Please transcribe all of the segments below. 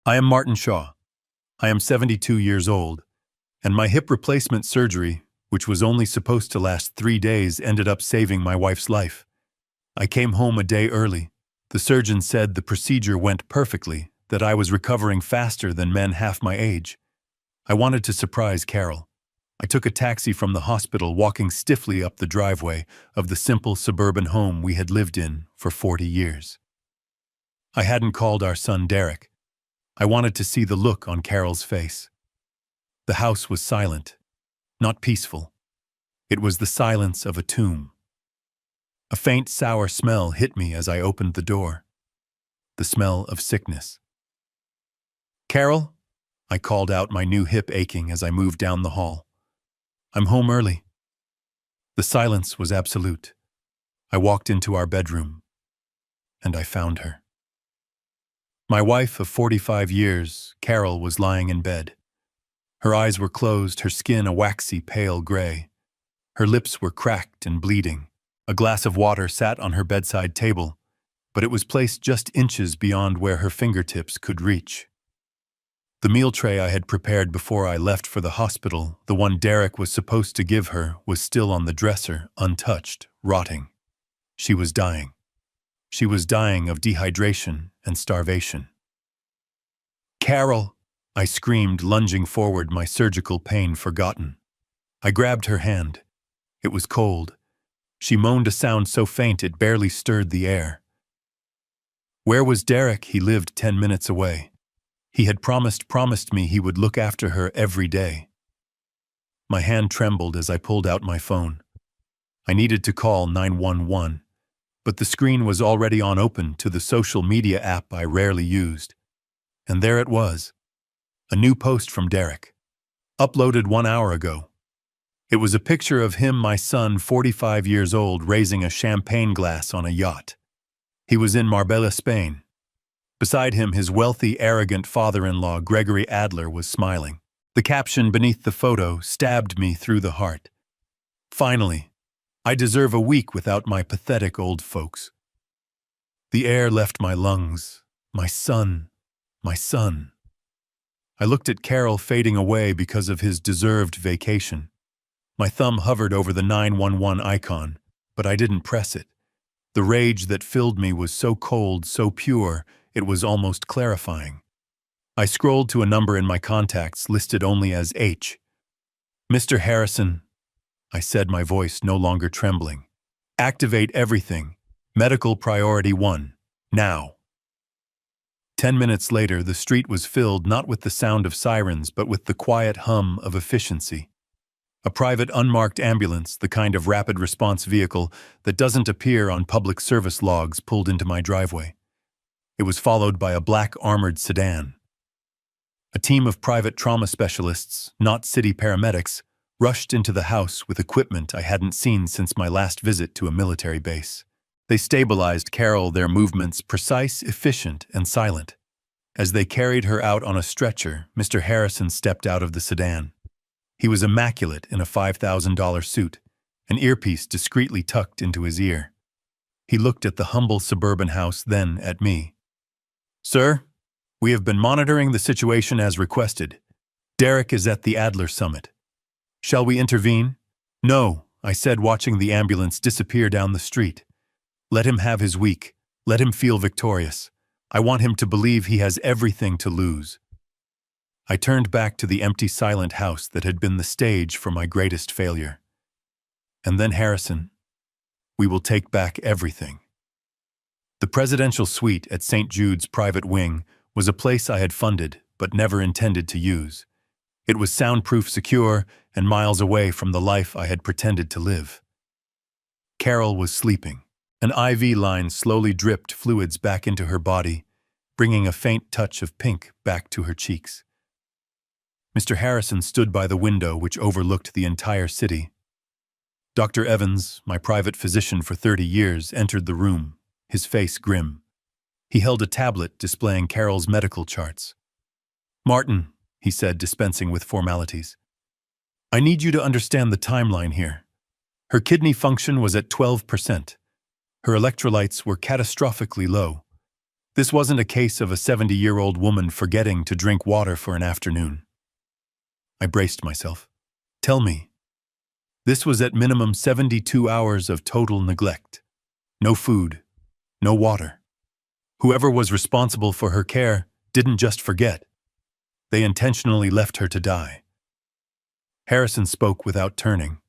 I am Martin Shaw. I am 72 years old, and my hip replacement surgery, which was only supposed to last 3 days, ended up saving my wife's life. I came home a day early. The surgeon said the procedure went perfectly, that I was recovering faster than men half my age. I wanted to surprise Carol. I took a taxi from the hospital, walking stiffly up the driveway of the simple suburban home we had lived in for 40 years. I hadn't called our son Derek. I wanted to see the look on Carol's face. The house was silent, not peaceful. It was the silence of a tomb. A faint sour smell hit me as I opened the door. The smell of sickness. "Carol," I called out, my new hip aching as I moved down the hall. "I'm home early." The silence was absolute. I walked into our bedroom, and I found her. My wife of 45 years, Carol, was lying in bed. Her eyes were closed, her skin a waxy pale gray. Her lips were cracked and bleeding. A glass of water sat on her bedside table, but it was placed just inches beyond where her fingertips could reach. The meal tray I had prepared before I left for the hospital, the one Derek was supposed to give her, was still on the dresser, untouched, rotting. She was dying. She was dying of dehydration and starvation. "Carol!" I screamed, lunging forward, my surgical pain forgotten. I grabbed her hand. It was cold. She moaned a sound so faint it barely stirred the air. Where was Derek? He lived 10 minutes away. He had promised me he would look after her every day. My hand trembled as I pulled out my phone. I needed to call 911. But the screen was already on open to the social media app I rarely used. And there it was. A new post from Derek. Uploaded 1 hour ago. It was a picture of him, my son, 45 years old, raising a champagne glass on a yacht. He was in Marbella, Spain. Beside him, his wealthy, arrogant father-in-law, Gregory Adler, was smiling. The caption beneath the photo stabbed me through the heart. "Finally, I deserve a week without my pathetic old folks." The air left my lungs. My son, my son. I looked at Carol fading away because of his deserved vacation. My thumb hovered over the 911 icon, but I didn't press it. The rage that filled me was so cold, so pure, it was almost clarifying. I scrolled to a number in my contacts listed only as H. "Mr. Harrison," I said, my voice no longer trembling. "Activate everything. Medical priority 1. Now." 10 minutes later, the street was filled not with the sound of sirens, but with the quiet hum of efficiency. A private unmarked ambulance, the kind of rapid response vehicle that doesn't appear on public service logs, pulled into my driveway. It was followed by a black armored sedan. A team of private trauma specialists, not city paramedics, rushed into the house with equipment I hadn't seen since my last visit to a military base. They stabilized Carol, their movements precise, efficient, and silent. As they carried her out on a stretcher, Mr. Harrison stepped out of the sedan. He was immaculate in a $5,000 suit, an earpiece discreetly tucked into his ear. He looked at the humble suburban house, then at me. "Sir, we have been monitoring the situation as requested. Derek is at the Adler Summit. Shall we intervene?" "No," I said, watching the ambulance disappear down the street. "Let him have his week. Let him feel victorious. I want him to believe he has everything to lose." I turned back to the empty, silent house that had been the stage for my greatest failure. "And then, Harrison, we will take back everything." The presidential suite at St. Jude's private wing was a place I had funded but never intended to use. It was soundproof, secure, and miles away from the life I had pretended to live. Carol was sleeping. An IV line slowly dripped fluids back into her body, bringing a faint touch of pink back to her cheeks. Mr. Harrison stood by the window which overlooked the entire city. Dr. Evans, my private physician for 30 years, entered the room, his face grim. He held a tablet displaying Carol's medical charts. "Martin," he said, dispensing with formalities, "I need you to understand the timeline here. Her kidney function was at 12%. Her electrolytes were catastrophically low. This wasn't a case of a 70-year-old woman forgetting to drink water for an afternoon. I braced myself. Tell me. This was at minimum 72 hours of total neglect. No food, no water. Whoever was responsible for her care didn't just forget. They intentionally left her to die. Harrison spoke without turning.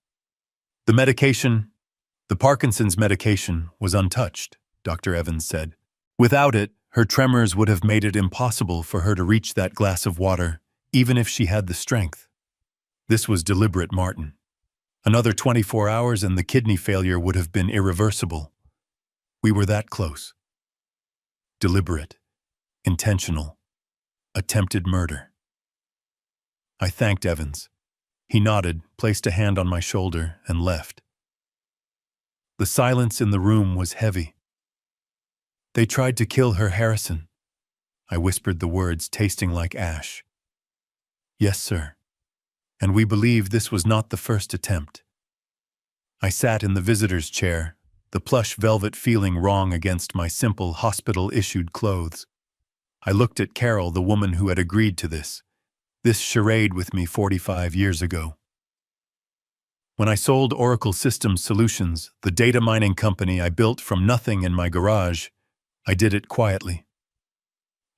The Parkinson's medication, was untouched, Dr. Evans said. Without it, her tremors would have made it impossible for her to reach that glass of water, even if she had the strength. This was deliberate, Martin. Another 24 hours and the kidney failure would have been irreversible. We were that close. Deliberate, intentional, attempted murder. I thanked Evans. He nodded, placed a hand on my shoulder, and left. The silence in the room was heavy. They tried to kill her, Harrison. I whispered the words, tasting like ash. Yes, sir. And we believe this was not the first attempt. I sat in the visitor's chair, the plush velvet feeling wrong against my simple hospital-issued clothes. I looked at Carol, the woman who had agreed to this charade with me 45 years ago. When I sold Oracle Systems Solutions, the data mining company I built from nothing in my garage, I did it quietly.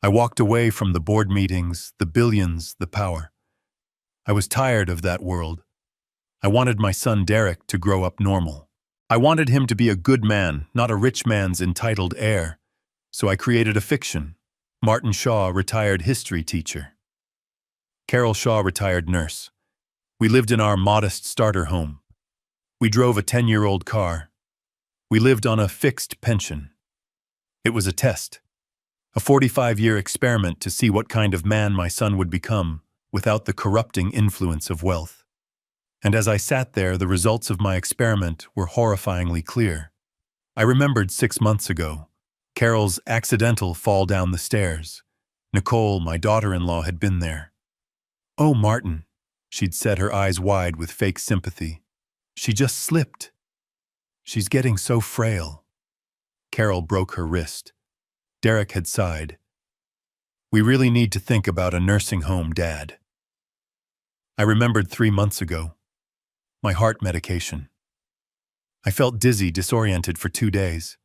I walked away from the board meetings, the billions, the power. I was tired of that world. I wanted my son Derek to grow up normal. I wanted him to be a good man, not a rich man's entitled heir. So I created a fiction. Martin Shaw, retired history teacher. Carol Shaw, retired nurse. We lived in our modest starter home. We drove a 10-year-old car. We lived on a fixed pension. It was a test, a 45-year experiment to see what kind of man my son would become without the corrupting influence of wealth. And as I sat there, the results of my experiment were horrifyingly clear. I remembered 6 months ago, Carol's accidental fall down the stairs. Nicole, my daughter-in-law, had been there. Oh, Martin, she'd said, her eyes wide with fake sympathy. She just slipped. She's getting so frail. Carol broke her wrist. Derek had sighed. We really need to think about a nursing home, Dad. I remembered 3 months ago. My heart medication. I felt dizzy, disoriented for 2 days.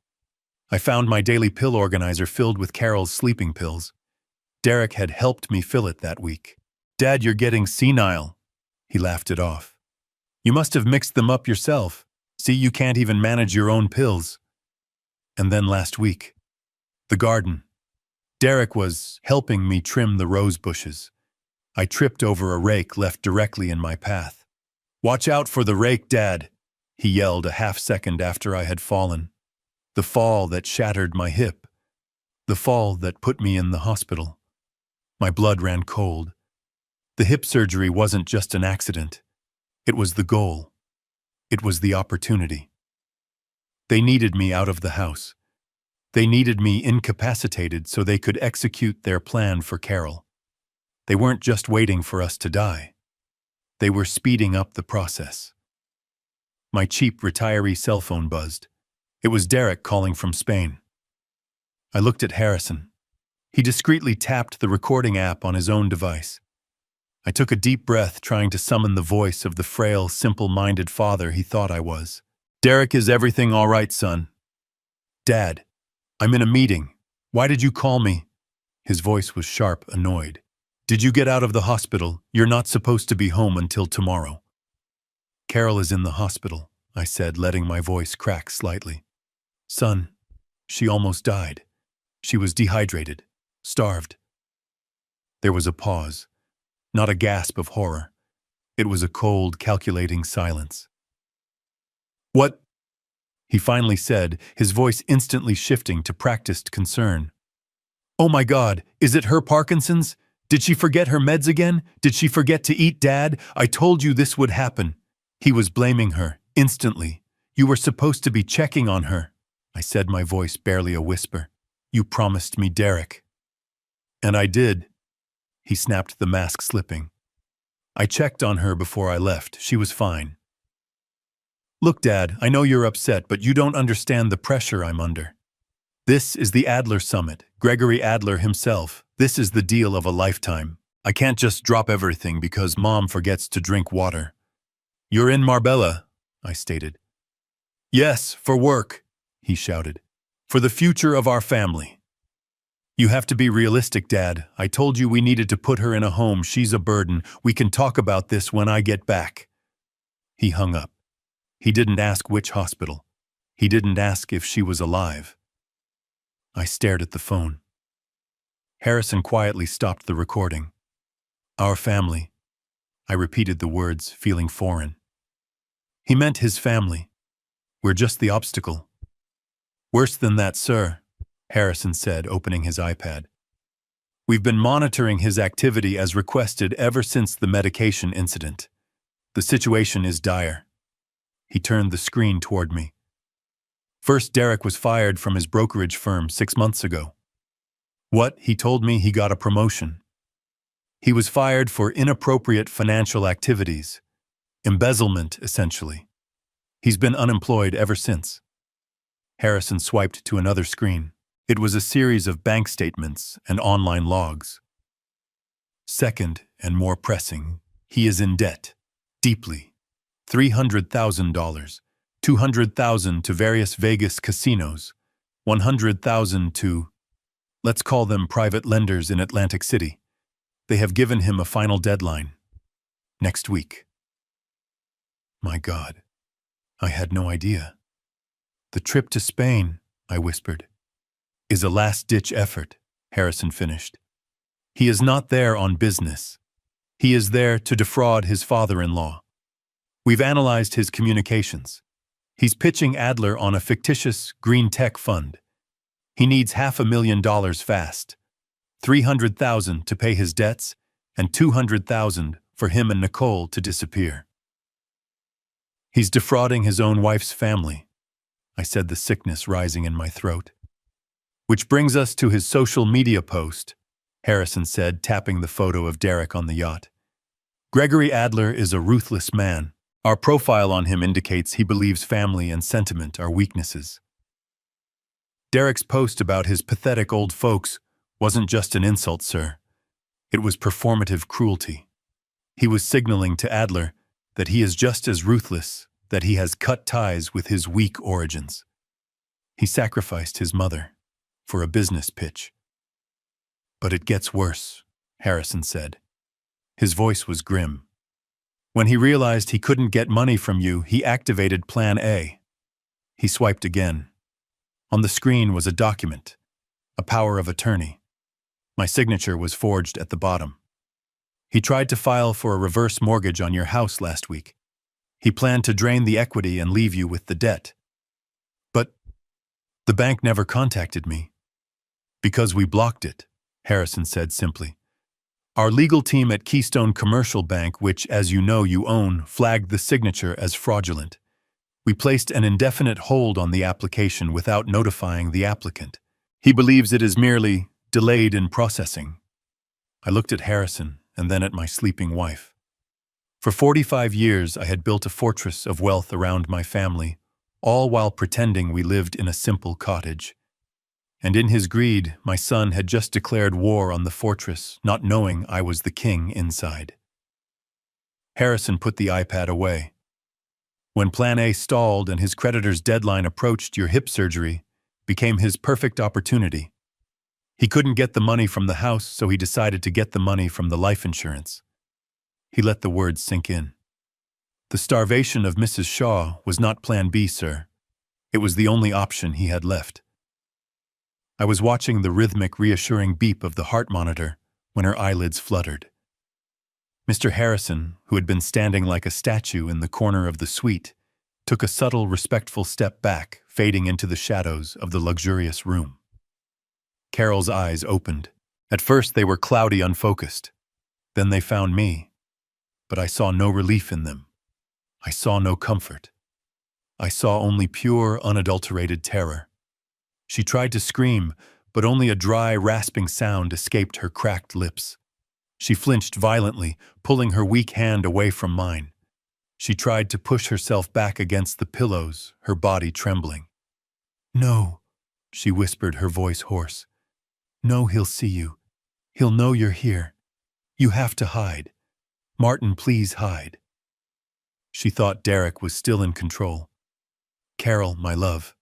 I found my daily pill organizer filled with Carol's sleeping pills. Derek had helped me fill it that week. Dad, you're getting senile. He laughed it off. You must have mixed them up yourself. See, you can't even manage your own pills. And then last week, the garden. Derek was helping me trim the rose bushes. I tripped over a rake left directly in my path. Watch out for the rake, Dad, he yelled a half-second after I had fallen. The fall that shattered my hip. The fall that put me in the hospital. My blood ran cold. The hip surgery wasn't just an accident. It was the goal. It was the opportunity. They needed me out of the house. They needed me incapacitated so they could execute their plan for Carol. They weren't just waiting for us to die. They were speeding up the process. My cheap retiree cell phone buzzed. It was Derek calling from Spain. I looked at Harrison. He discreetly tapped the recording app on his own device. I took a deep breath, trying to summon the voice of the frail, simple-minded father he thought I was. Derek, is everything all right, son? Dad, I'm in a meeting. Why did you call me? His voice was sharp, annoyed. Did you get out of the hospital? You're not supposed to be home until tomorrow. Carol is in the hospital, I said, letting my voice crack slightly. Son, she almost died. She was dehydrated, starved. There was a pause, not a gasp of horror. It was a cold, calculating silence. What? He finally said, his voice instantly shifting to practiced concern. Oh my God, is it her Parkinson's? Did she forget her meds again? Did she forget to eat, Dad? I told you this would happen. He was blaming her, instantly. You were supposed to be checking on her. I said, my voice barely a whisper. You promised me Derek. And I did. He snapped, the mask slipping. I checked on her before I left. She was fine. Look, Dad, I know you're upset, but you don't understand the pressure I'm under. This is the Adler Summit. Gregory Adler himself. This is the deal of a lifetime. I can't just drop everything because Mom forgets to drink water. You're in Marbella, I stated. Yes, for work, he shouted. For the future of our family. You have to be realistic, Dad. I told you we needed to put her in a home. She's a burden. We can talk about this when I get back. He hung up. He didn't ask which hospital. He didn't ask if she was alive. I stared at the phone. Harrison quietly stopped the recording. Our family. I repeated the words, feeling foreign. He meant his family. We're just the obstacle. Worse than that, sir, Harrison said, opening his iPad. We've been monitoring his activity as requested ever since the medication incident. The situation is dire. He turned the screen toward me. First, Derek was fired from his brokerage firm 6 months ago. What? He told me he got a promotion. He was fired for inappropriate financial activities. Embezzlement, essentially. He's been unemployed ever since. Harrison swiped to another screen. It was a series of bank statements and online logs. Second, and more pressing, he is in debt. Deeply. $300,000. $200,000 to various Vegas casinos. $100,000 to, let's call them private lenders in Atlantic City. They have given him a final deadline. Next week. My God. I had no idea. The trip to Spain, I whispered, is a last-ditch effort, Harrison finished. He is not there on business. He is there to defraud his father-in-law. We've analyzed his communications. He's pitching Adler on a fictitious green tech fund. He needs $500,000 fast. $300,000 to pay his debts, and $200,000 for him and Nicole to disappear. He's defrauding his own wife's family, I said, the sickness rising in my throat. Which brings us to his social media post, Harrison said, tapping the photo of Derek on the yacht. Gregory Adler is a ruthless man. Our profile on him indicates he believes family and sentiment are weaknesses. Derek's post about his pathetic old folks wasn't just an insult, sir. It was performative cruelty. He was signaling to Adler that he is just as ruthless, that he has cut ties with his weak origins. He sacrificed his mother for a business pitch. But it gets worse, Harrison said. His voice was grim. When he realized he couldn't get money from you, he activated Plan A. He swiped again. On the screen was a document, a power of attorney. My signature was forged at the bottom. He tried to file for a reverse mortgage on your house last week. He planned to drain the equity and leave you with the debt. But the bank never contacted me. Because we blocked it, Harrison said simply. Our legal team at Keystone Commercial Bank, which, as you know, you own, flagged the signature as fraudulent. We placed an indefinite hold on the application without notifying the applicant. He believes it is merely delayed in processing. I looked at Harrison and then at my sleeping wife. For 45 years, I had built a fortress of wealth around my family, all while pretending we lived in a simple cottage. And in his greed, my son had just declared war on the fortress, not knowing I was the king inside. Harrison put the iPad away. When Plan A stalled and his creditor's deadline approached, your hip surgery became his perfect opportunity. He couldn't get the money from the house, so he decided to get the money from the life insurance. He let the words sink in. The starvation of Mrs. Shaw was not Plan B, sir. It was the only option he had left. I was watching the rhythmic, reassuring beep of the heart monitor when her eyelids fluttered. Mr. Harrison, who had been standing like a statue in the corner of the suite, took a subtle, respectful step back, fading into the shadows of the luxurious room. Carol's eyes opened. At first they were cloudy, unfocused. Then they found me. But I saw no relief in them. I saw no comfort. I saw only pure, unadulterated terror. She tried to scream, but only a dry, rasping sound escaped her cracked lips. She flinched violently, pulling her weak hand away from mine. She tried to push herself back against the pillows, her body trembling. No, she whispered, her voice hoarse. No, he'll see you. He'll know you're here. You have to hide. Martin, please hide. She thought Derek was still in control. Carol, my love.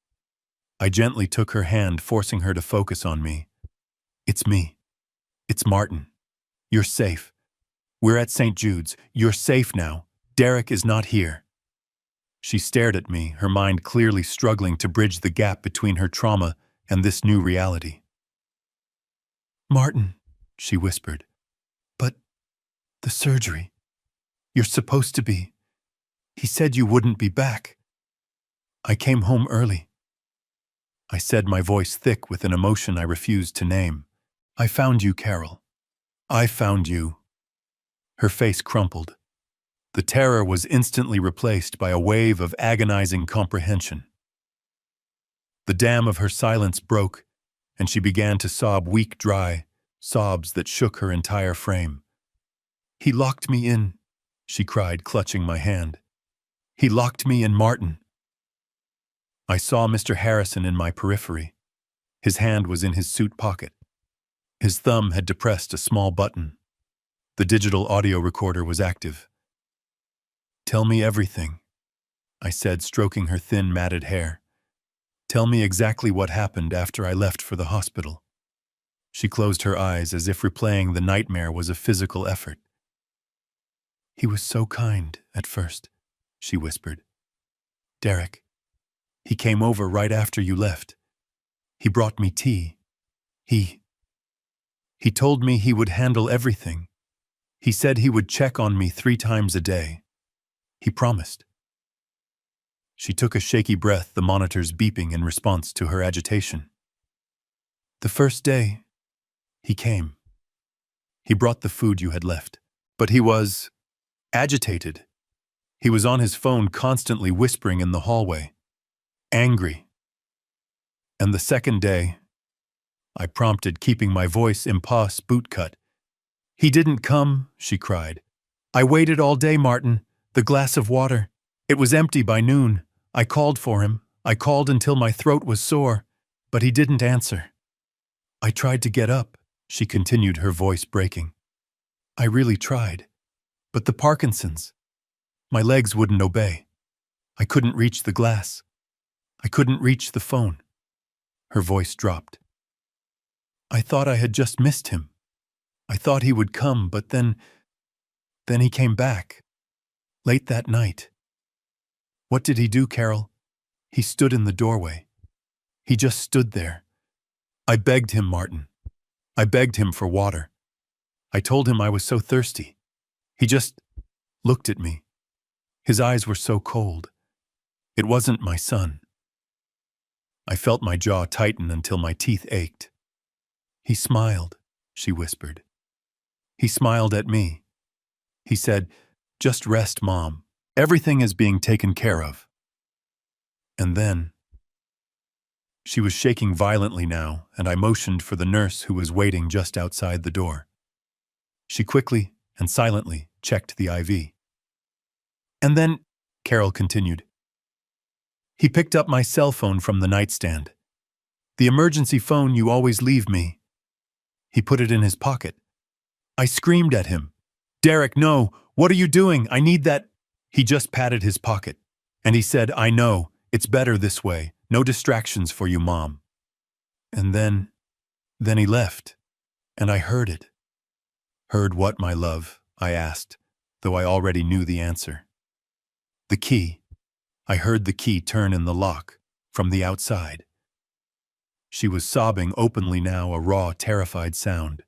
I gently took her hand, forcing her to focus on me. It's me. It's Martin. You're safe. We're at St. Jude's. You're safe now. Derek is not here. She stared at me, her mind clearly struggling to bridge the gap between her trauma and this new reality. Martin, she whispered. But the surgery. You're supposed to be. He said you wouldn't be back. I came home early. I said, my voice thick with an emotion I refused to name. I found you, Carol. I found you. Her face crumpled. The terror was instantly replaced by a wave of agonizing comprehension. The dam of her silence broke, and she began to sob weak, dry sobs that shook her entire frame. He locked me in, she cried, clutching my hand. He locked me in, Martin. I saw Mr. Harrison in my periphery. His hand was in his suit pocket. His thumb had depressed a small button. The digital audio recorder was active. Tell me everything, I said, stroking her thin, matted hair. Tell me exactly what happened after I left for the hospital. She closed her eyes as if replaying the nightmare was a physical effort. He was so kind at first, she whispered. Derek. He came over right after you left. He brought me tea. He told me he would handle everything. He said he would check on me 3 times a day. He promised. She took a shaky breath, the monitors beeping in response to her agitation. The first day, he came. He brought the food you had left, but he was agitated. He was on his phone, constantly whispering in the hallway. Angry. And the second day, I prompted, keeping my voice impasse bootcut. He didn't come, she cried. I waited all day, Martin. The glass of water. It was empty by noon. I called for him. I called until my throat was sore, but he didn't answer. I tried to get up, she continued, her voice breaking. I really tried. But the Parkinson's. My legs wouldn't obey. I couldn't reach the glass. I couldn't reach the phone. Her voice dropped. I thought I had just missed him. I thought he would come, but then he came back. Late that night. What did he do, Carol? He stood in the doorway. He just stood there. I begged him, Martin. I begged him for water. I told him I was so thirsty. He just looked at me. His eyes were so cold. It wasn't my son. I felt my jaw tighten until my teeth ached. He smiled, she whispered. He smiled at me. He said, just rest, Mom. Everything is being taken care of. And then, she was shaking violently now, and I motioned for the nurse who was waiting just outside the door. She quickly and silently checked the IV. And then, Carol continued, he picked up my cell phone from the nightstand. The emergency phone you always leave me. He put it in his pocket. I screamed at him. Derek, no, what are you doing? I need that. He just patted his pocket, and he said, I know, it's better this way. No distractions for you, Mom. And then he left, and I heard it. Heard what, my love? I asked, though I already knew the answer. The key. I heard the key turn in the lock, from the outside. She was sobbing openly now, a raw, terrified sound.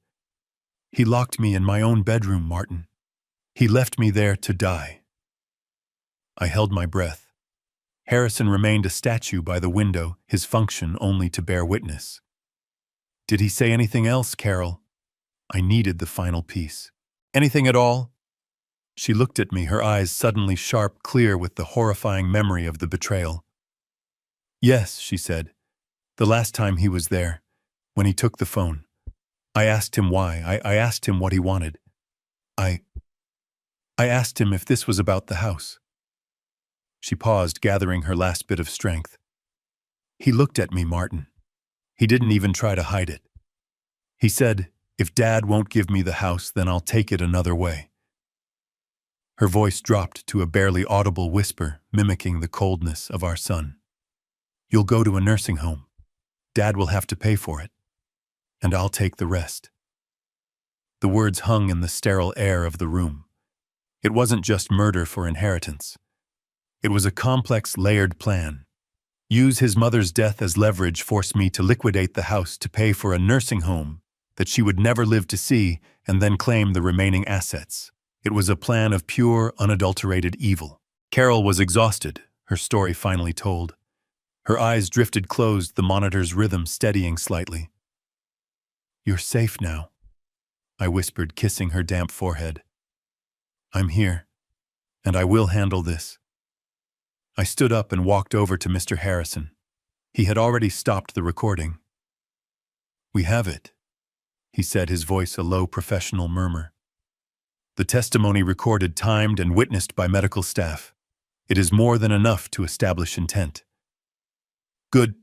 He locked me in my own bedroom, Martin. He left me there to die. I held my breath. Harrison remained a statue by the window, his function only to bear witness. Did he say anything else, Carol? I needed the final piece. Anything at all? She looked at me, her eyes suddenly sharp, clear with the horrifying memory of the betrayal. Yes, she said. The last time he was there, when he took the phone. I asked him why. I asked him what he wanted. I asked him if this was about the house. She paused, gathering her last bit of strength. He looked at me, Martin. He didn't even try to hide it. He said, "If Dad won't give me the house, then I'll take it another way." Her voice dropped to a barely audible whisper, mimicking the coldness of our son. "You'll go to a nursing home. Dad will have to pay for it. And I'll take the rest." The words hung in the sterile air of the room. It wasn't just murder for inheritance. It was a complex, layered plan. Use his mother's death as leverage forced me to liquidate the house to pay for a nursing home that she would never live to see, and then claim the remaining assets. It was a plan of pure, unadulterated evil. Carol was exhausted, her story finally told. Her eyes drifted closed, the monitor's rhythm steadying slightly. "You're safe now," I whispered, kissing her damp forehead. "I'm here, and I will handle this." I stood up and walked over to Mr. Harrison. He had already stopped the recording. "We have it," he said, his voice a low professional murmur. "The testimony recorded, timed, and witnessed by medical staff. It is more than enough to establish intent." "Good,"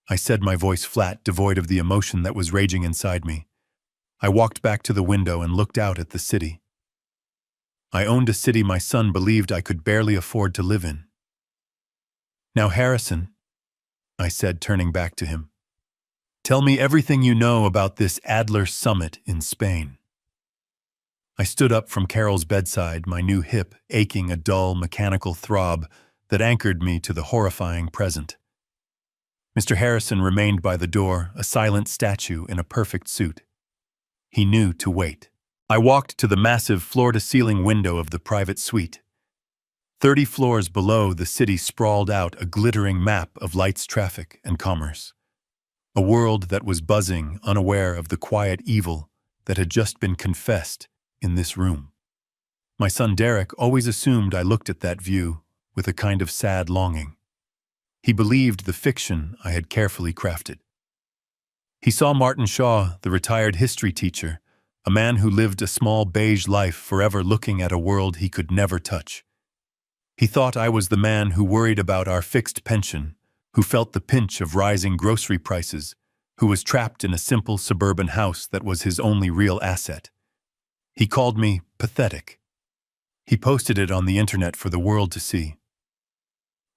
I said, my voice flat, devoid of the emotion that was raging inside me. I walked back to the window and looked out at the city. I owned a city my son believed I could barely afford to live in. "Now, Harrison," I said, turning back to him, "tell me everything you know about this Adler summit in Spain." I stood up from Carol's bedside, my new hip aching a dull, mechanical throb that anchored me to the horrifying present. Mr. Harrison remained by the door, a silent statue in a perfect suit. He knew to wait. I walked to the massive floor-to-ceiling window of the private suite. 30 floors below, the city sprawled out, a glittering map of lights, traffic, and commerce. A world that was buzzing, unaware of the quiet evil that had just been confessed in this room. My son Derek always assumed I looked at that view with a kind of sad longing. He believed the fiction I had carefully crafted. He saw Martin Shaw, the retired history teacher, a man who lived a small beige life, forever looking at a world he could never touch. He thought I was the man who worried about our fixed pension, who felt the pinch of rising grocery prices, who was trapped in a simple suburban house that was his only real asset. He called me pathetic. He posted it on the internet for the world to see.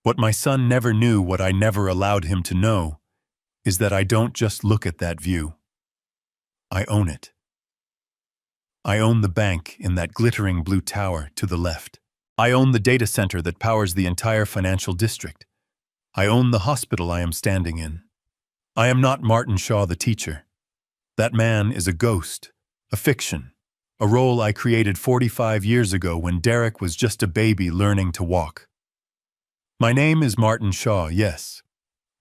What my son never knew, what I never allowed him to know, is that I don't just look at that view. I own it. I own the bank in that glittering blue tower to the left. I own the data center that powers the entire financial district. I own the hospital I am standing in. I am not Martin Shaw the teacher. That man is a ghost, a fiction, a role I created 45 years ago when Derek was just a baby learning to walk. My name is Martin Shaw, yes,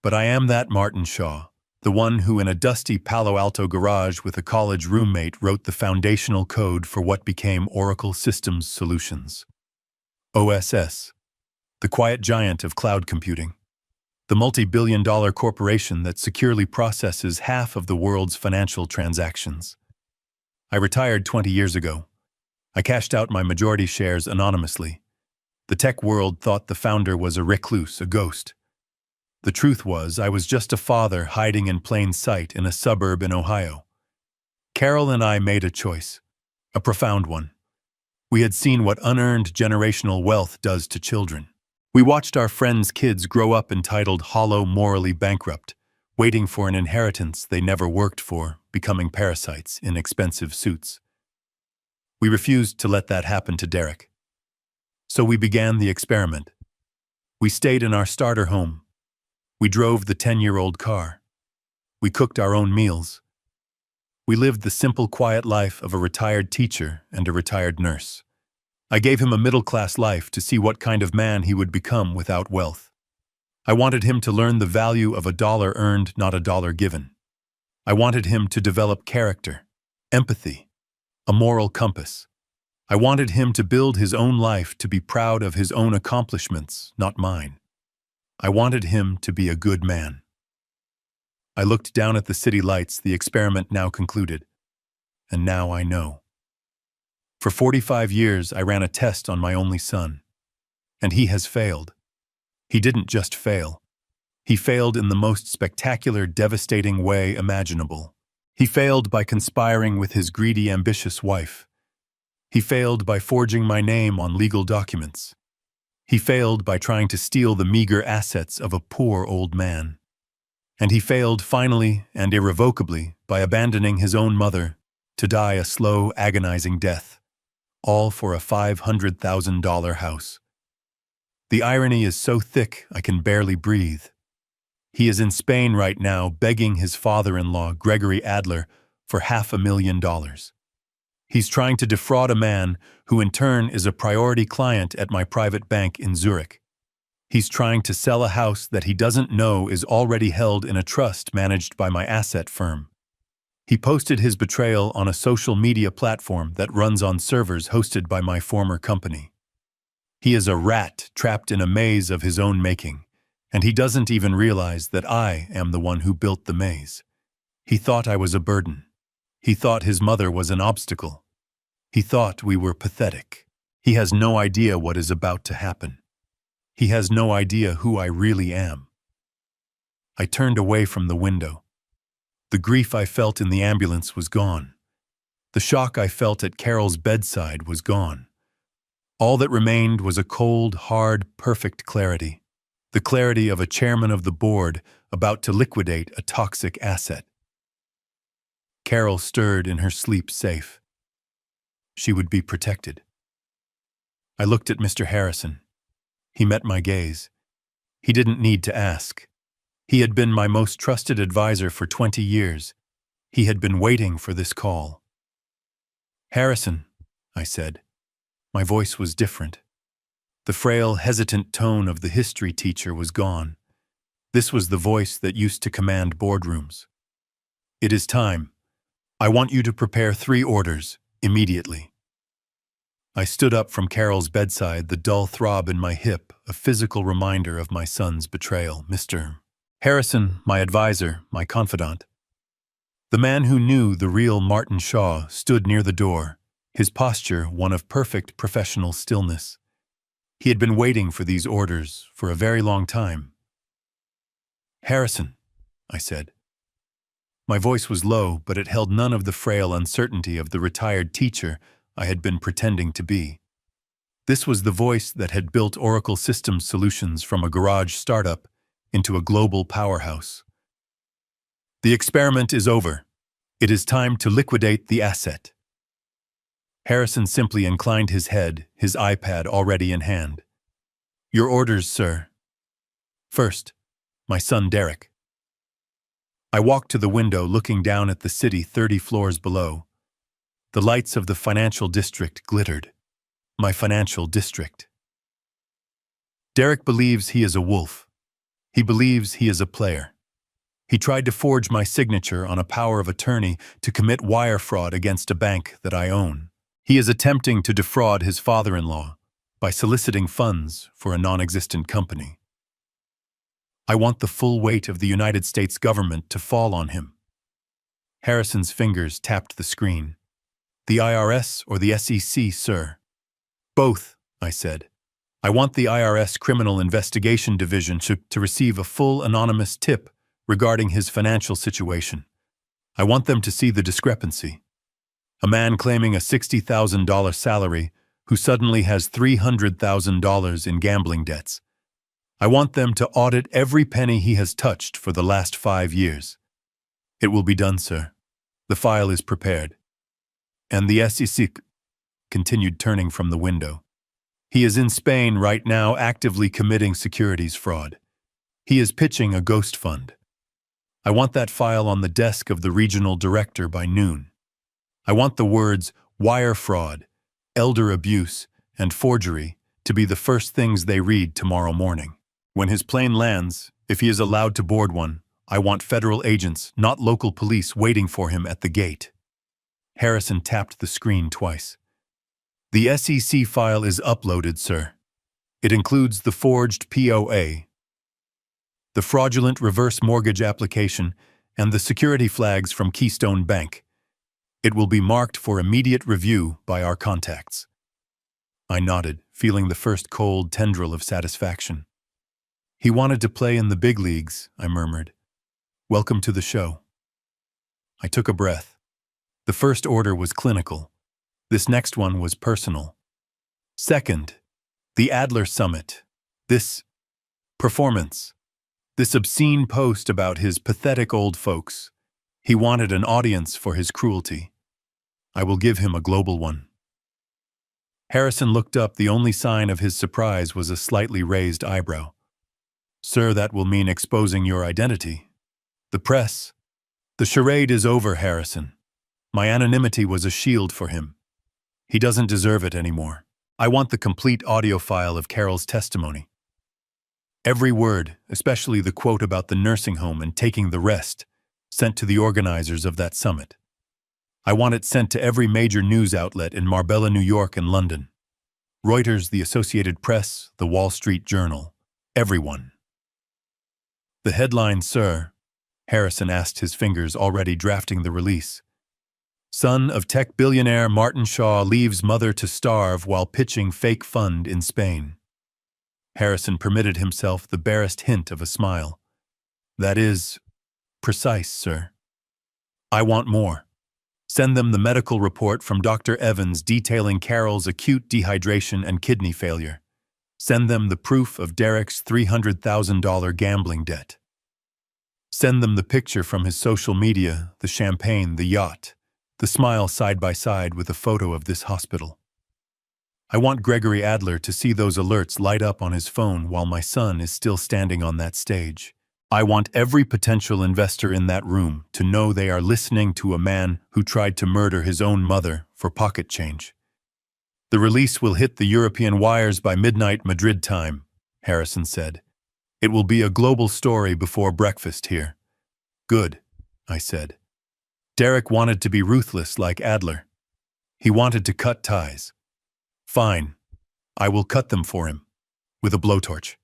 but I am that Martin Shaw, the one who in a dusty Palo Alto garage with a college roommate wrote the foundational code for what became Oracle Systems Solutions. OSS, the quiet giant of cloud computing, the multi-billion-dollar corporation that securely processes half of the world's financial transactions. I retired 20 years ago. I cashed out my majority shares anonymously. The tech world thought the founder was a recluse, a ghost. The truth was, I was just a father hiding in plain sight in a suburb in Ohio. Carol and I made a choice, a profound one. We had seen what unearned generational wealth does to children. We watched our friends' kids grow up entitled, hollow, morally bankrupt, waiting for an inheritance they never worked for, becoming parasites in expensive suits. We refused to let that happen to Derek. So we began the experiment. We stayed in our starter home. We drove the 10-year-old car. We cooked our own meals. We lived the simple, quiet life of a retired teacher and a retired nurse. I gave him a middle-class life to see what kind of man he would become without wealth. I wanted him to learn the value of a dollar earned, not a dollar given. I wanted him to develop character, empathy, a moral compass. I wanted him to build his own life, to be proud of his own accomplishments, not mine. I wanted him to be a good man. I looked down at the city lights, the experiment now concluded. And now I know. For 45 years, I ran a test on my only son. And he has failed. He didn't just fail. He failed in the most spectacular, devastating way imaginable. He failed by conspiring with his greedy, ambitious wife. He failed by forging my name on legal documents. He failed by trying to steal the meager assets of a poor old man. And he failed finally and irrevocably by abandoning his own mother to die a slow, agonizing death, all for a $500,000 house. The irony is so thick I can barely breathe. He is in Spain right now begging his father-in-law, Gregory Adler, for $500,000. He's trying to defraud a man who in turn is a priority client at my private bank in Zurich. He's trying to sell a house that he doesn't know is already held in a trust managed by my asset firm. He posted his betrayal on a social media platform that runs on servers hosted by my former company. He is a rat trapped in a maze of his own making, and he doesn't even realize that I am the one who built the maze. He thought I was a burden. He thought his mother was an obstacle. He thought we were pathetic. He has no idea what is about to happen. He has no idea who I really am. I turned away from the window. The grief I felt in the ambulance was gone. The shock I felt at Carol's bedside was gone. All that remained was a cold, hard, perfect clarity. The clarity of a chairman of the board about to liquidate a toxic asset. Carol stirred in her sleep safe. She would be protected. I looked at Mr. Harrison. He met my gaze. He didn't need to ask. He had been my most trusted advisor for 20 years. He had been waiting for this call. "Harrison," I said. My voice was different. The frail, hesitant tone of the history teacher was gone. This was the voice that used to command boardrooms. "It is time. I want you to prepare 3 orders, immediately." I stood up from Carol's bedside, the dull throb in my hip, a physical reminder of my son's betrayal. "Mr. Harrison, my advisor, my confidant." The man who knew the real Martin Shaw stood near the door, his posture one of perfect professional stillness. He had been waiting for these orders for a very long time. "Harrison," I said. My voice was low, but it held none of the frail uncertainty of the retired teacher I had been pretending to be. This was the voice that had built Oracle Systems Solutions from a garage startup into a global powerhouse. "The experiment is over. It is time to liquidate the asset." Harrison simply inclined his head, his iPad already in hand. "Your orders, sir." "First, my son Derek." I walked to the window looking down at the city 30 floors below. The lights of the financial district glittered. My financial district. Derek believes he is a wolf. He believes he is a player. He tried to forge my signature on a power of attorney to commit wire fraud against a bank that I own. He is attempting to defraud his father-in-law by soliciting funds for a non-existent company. I want the full weight of the United States government to fall on him. Harrison's fingers tapped the screen. "The IRS or the SEC, sir?" "Both," I said. "I want the IRS Criminal Investigation Division to receive a full anonymous tip regarding his financial situation. I want them to see the discrepancy. A man claiming a $60,000 salary who suddenly has $300,000 in gambling debts. I want them to audit every penny he has touched for the last 5 years. It will be done, sir. The file is prepared." And the SEC continued, turning from the window. "He is in Spain right now actively committing securities fraud. He is pitching a ghost fund. I want that file on the desk of the regional director by noon. I want the words wire fraud, elder abuse, and forgery to be the first things they read tomorrow morning. When his plane lands, if he is allowed to board one, I want federal agents, not local police, waiting for him at the gate." Harrison tapped the screen twice. "The SEC file is uploaded, sir. It includes the forged POA, the fraudulent reverse mortgage application, and the security flags from Keystone Bank. It will be marked for immediate review by our contacts." I nodded, feeling the first cold tendril of satisfaction. He wanted to play in the big leagues, I murmured. Welcome to the show. I took a breath. The first order was clinical. This next one was personal. Second, the Adler Summit. This performance. This obscene post about his pathetic old folks. He wanted an audience for his cruelty. I will give him a global one. Harrison looked up. The only sign of his surprise was a slightly raised eyebrow. Sir, that will mean exposing your identity. The press. The charade is over, Harrison. My anonymity was a shield for him. He doesn't deserve it anymore. I want the complete audio file of Carol's testimony. Every word, especially the quote about the nursing home and taking the rest, sent to the organizers of that summit. I want it sent to every major news outlet in Marbella, New York and London. Reuters, the Associated Press, the Wall Street Journal. Everyone. The headline, sir, Harrison asked, his fingers already drafting the release. Son of tech billionaire Martin Shaw leaves mother to starve while pitching fake fund in Spain. Harrison permitted himself the barest hint of a smile. That is precise, sir. I want more. Send them the medical report from Dr. Evans detailing Carol's acute dehydration and kidney failure. Send them the proof of Derek's $300,000 gambling debt. Send them the picture from his social media, the champagne, the yacht, the smile side by side with a photo of this hospital. I want Gregory Adler to see those alerts light up on his phone while my son is still standing on that stage. I want every potential investor in that room to know they are listening to a man who tried to murder his own mother for pocket change. The release will hit the European wires by midnight Madrid time, Harrison said. It will be a global story before breakfast here. Good, I said. Derek wanted to be ruthless like Adler. He wanted to cut ties. Fine, I will cut them for him, with a blowtorch.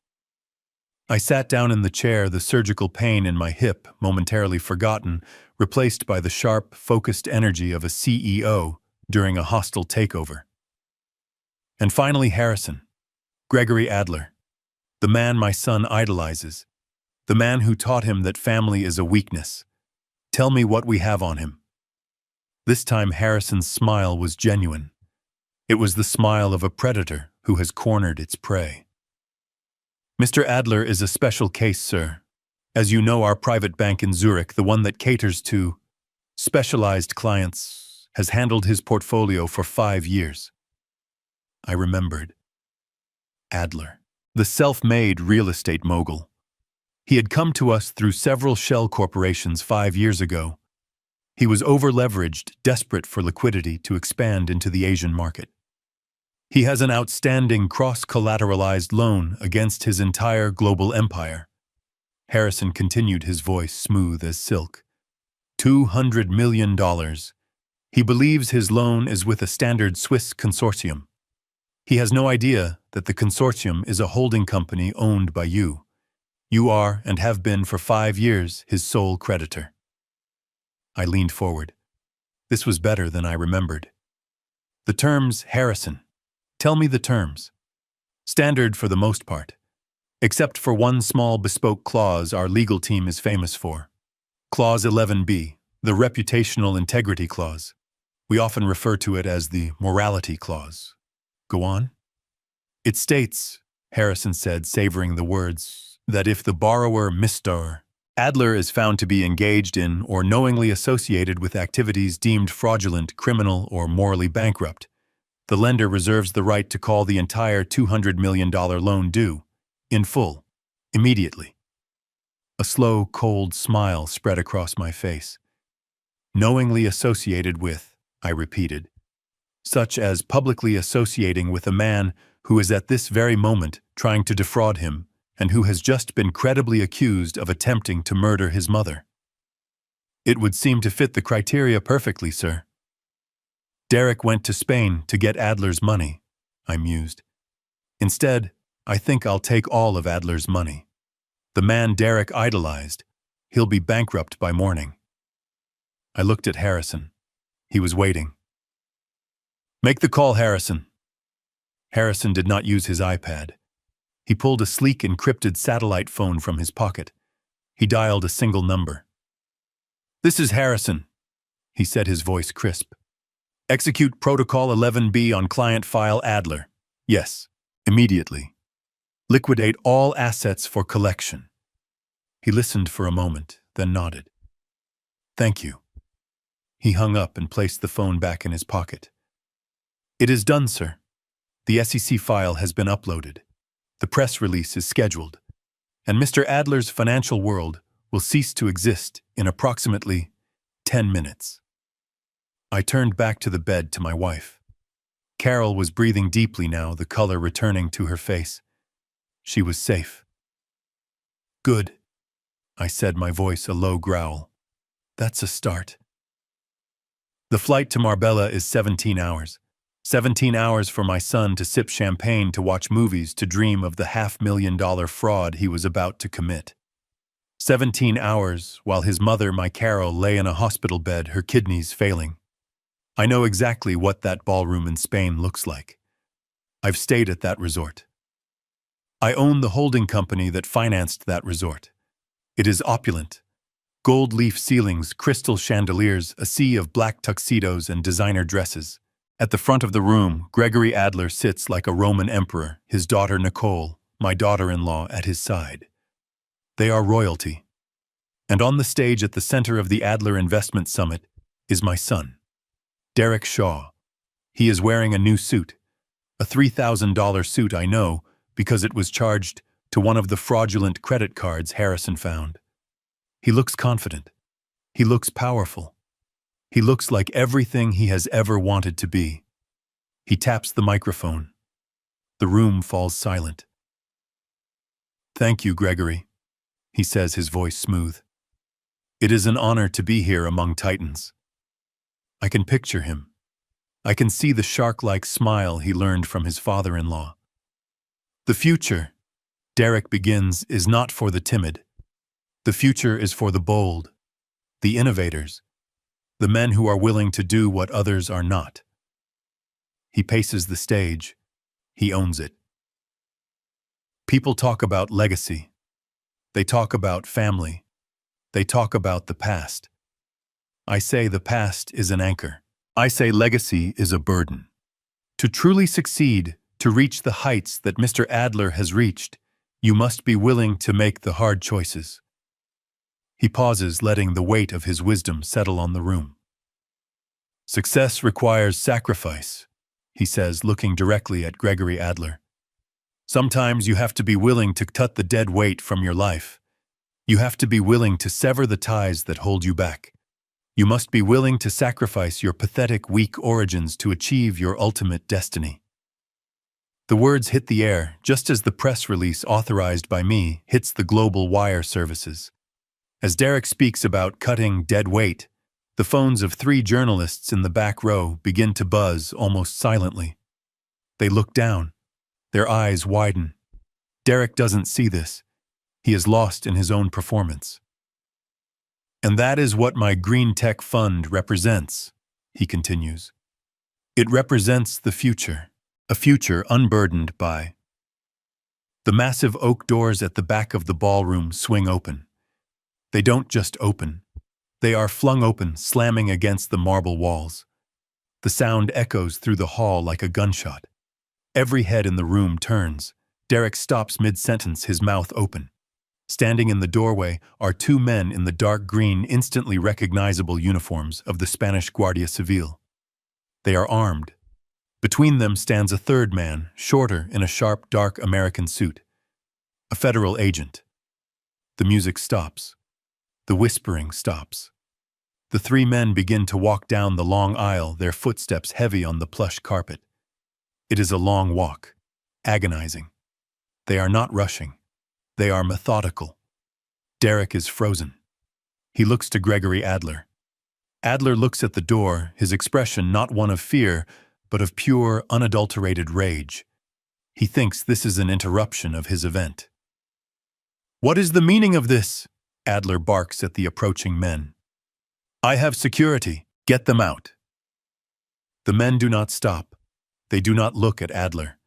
I sat down in the chair, the surgical pain in my hip, momentarily forgotten, replaced by the sharp, focused energy of a CEO during a hostile takeover. And finally Harrison, Gregory Adler, the man my son idolizes, the man who taught him that family is a weakness. Tell me what we have on him. This time Harrison's smile was genuine. It was the smile of a predator who has cornered its prey. Mr. Adler is a special case, sir. As you know, our private bank in Zurich, the one that caters to specialized clients, has handled his portfolio for 5 years. I remembered. Adler, the self-made real estate mogul. He had come to us through several shell corporations 5 years ago. He was over-leveraged, desperate for liquidity to expand into the Asian market. He has an outstanding cross-collateralized loan against his entire global empire. Harrison continued, his voice smooth as silk. $200 million. He believes his loan is with a standard Swiss consortium. He has no idea that the consortium is a holding company owned by you. You are, and have been for 5 years, his sole creditor. I leaned forward. This was better than I remembered. The terms, Harrison. Tell me the terms. Standard for the most part, except for one small bespoke clause our legal team is famous for. Clause 11b, the reputational integrity clause. We often refer to it as the morality clause. Go on. It states, Harrison said, savoring the words, that if the borrower, Mr. Adler, is found to be engaged in or knowingly associated with activities deemed fraudulent, criminal, or morally bankrupt, the lender reserves the right to call the entire $200 million loan due, in full, immediately. A slow, cold smile spread across my face. Knowingly associated with, I repeated, such as publicly associating with a man who is at this very moment trying to defraud him and who has just been credibly accused of attempting to murder his mother. It would seem to fit the criteria perfectly, sir. Derek went to Spain to get Adler's money, I mused. Instead, I think I'll take all of Adler's money. The man Derek idolized, he'll be bankrupt by morning. I looked at Harrison. He was waiting. Make the call, Harrison. Harrison did not use his iPad. He pulled a sleek encrypted satellite phone from his pocket. He dialed a single number. "This is Harrison," he said, his voice crisp. "Execute Protocol 11B on client file Adler. Yes, immediately. Liquidate all assets for collection." He listened for a moment, then nodded. "Thank you." He hung up and placed the phone back in his pocket. "It is done, sir. The SEC file has been uploaded. The press release is scheduled, and Mr. Adler's financial world will cease to exist in approximately 10 minutes. I turned back to the bed to my wife. Carol was breathing deeply now, the color returning to her face. She was safe. "Good," I said, my voice a low growl. "That's a start." The flight to Marbella is 17 hours. 17 hours for my son to sip champagne, to watch movies, to dream of the $500,000 fraud he was about to commit. 17 hours while his mother, my Carol, lay in a hospital bed, her kidneys failing. I know exactly what that ballroom in Spain looks like. I've stayed at that resort. I own the holding company that financed that resort. It is opulent. Gold leaf ceilings, crystal chandeliers, a sea of black tuxedos and designer dresses. At the front of the room, Gregory Adler sits like a Roman emperor, his daughter Nicole, my daughter-in-law, at his side. They are royalty. And on the stage at the center of the Adler Investment Summit is my son, Derek Shaw. He is wearing a new suit, a $3,000 suit, I know, because it was charged to one of the fraudulent credit cards Harrison found. He looks confident. He looks powerful. He looks like everything he has ever wanted to be. He taps the microphone. The room falls silent. "Thank you, Gregory," he says, his voice smooth. "It is an honor to be here among titans." I can picture him. I can see the shark-like smile he learned from his father-in-law. "The future," Derek begins, "is not for the timid. The future is for the bold, the innovators, the men who are willing to do what others are not." He paces the stage. He owns it. People talk about legacy. They talk about family. They talk about the past. I say the past is an anchor. I say legacy is a burden. To truly succeed, to reach the heights that Mr. Adler has reached, you must be willing to make the hard choices. He pauses, letting the weight of his wisdom settle on the room. "Success requires sacrifice," he says, looking directly at Gregory Adler. "Sometimes you have to be willing to cut the dead weight from your life. You have to be willing to sever the ties that hold you back. You must be willing to sacrifice your pathetic, weak origins to achieve your ultimate destiny." The words hit the air just as the press release authorized by me hits the global wire services. As Derek speaks about cutting dead weight, the phones of 3 journalists in the back row begin to buzz almost silently. They look down. Their eyes widen. Derek doesn't see this. He is lost in his own performance. "And that is what my Green Tech Fund represents," he continues. "It represents the future, a future unburdened by..." The massive oak doors at the back of the ballroom swing open. They don't just open. They are flung open, slamming against the marble walls. The sound echoes through the hall like a gunshot. Every head in the room turns. Derek stops mid-sentence, his mouth open. Standing in the doorway are 2 men in the dark green, instantly recognizable uniforms of the Spanish Guardia Civil. They are armed. Between them stands a 3rd man, shorter, in a sharp, dark American suit. A federal agent. The music stops. The whispering stops. The 3 men begin to walk down the long aisle, their footsteps heavy on the plush carpet. It is a long walk, agonizing. They are not rushing. They are methodical. Derek is frozen. He looks to Gregory Adler. Adler looks at the door, his expression not one of fear, but of pure, unadulterated rage. He thinks this is an interruption of his event. "What is the meaning of this?" Adler barks at the approaching men. "I have security. Get them out." The men do not stop. They do not look at Adler.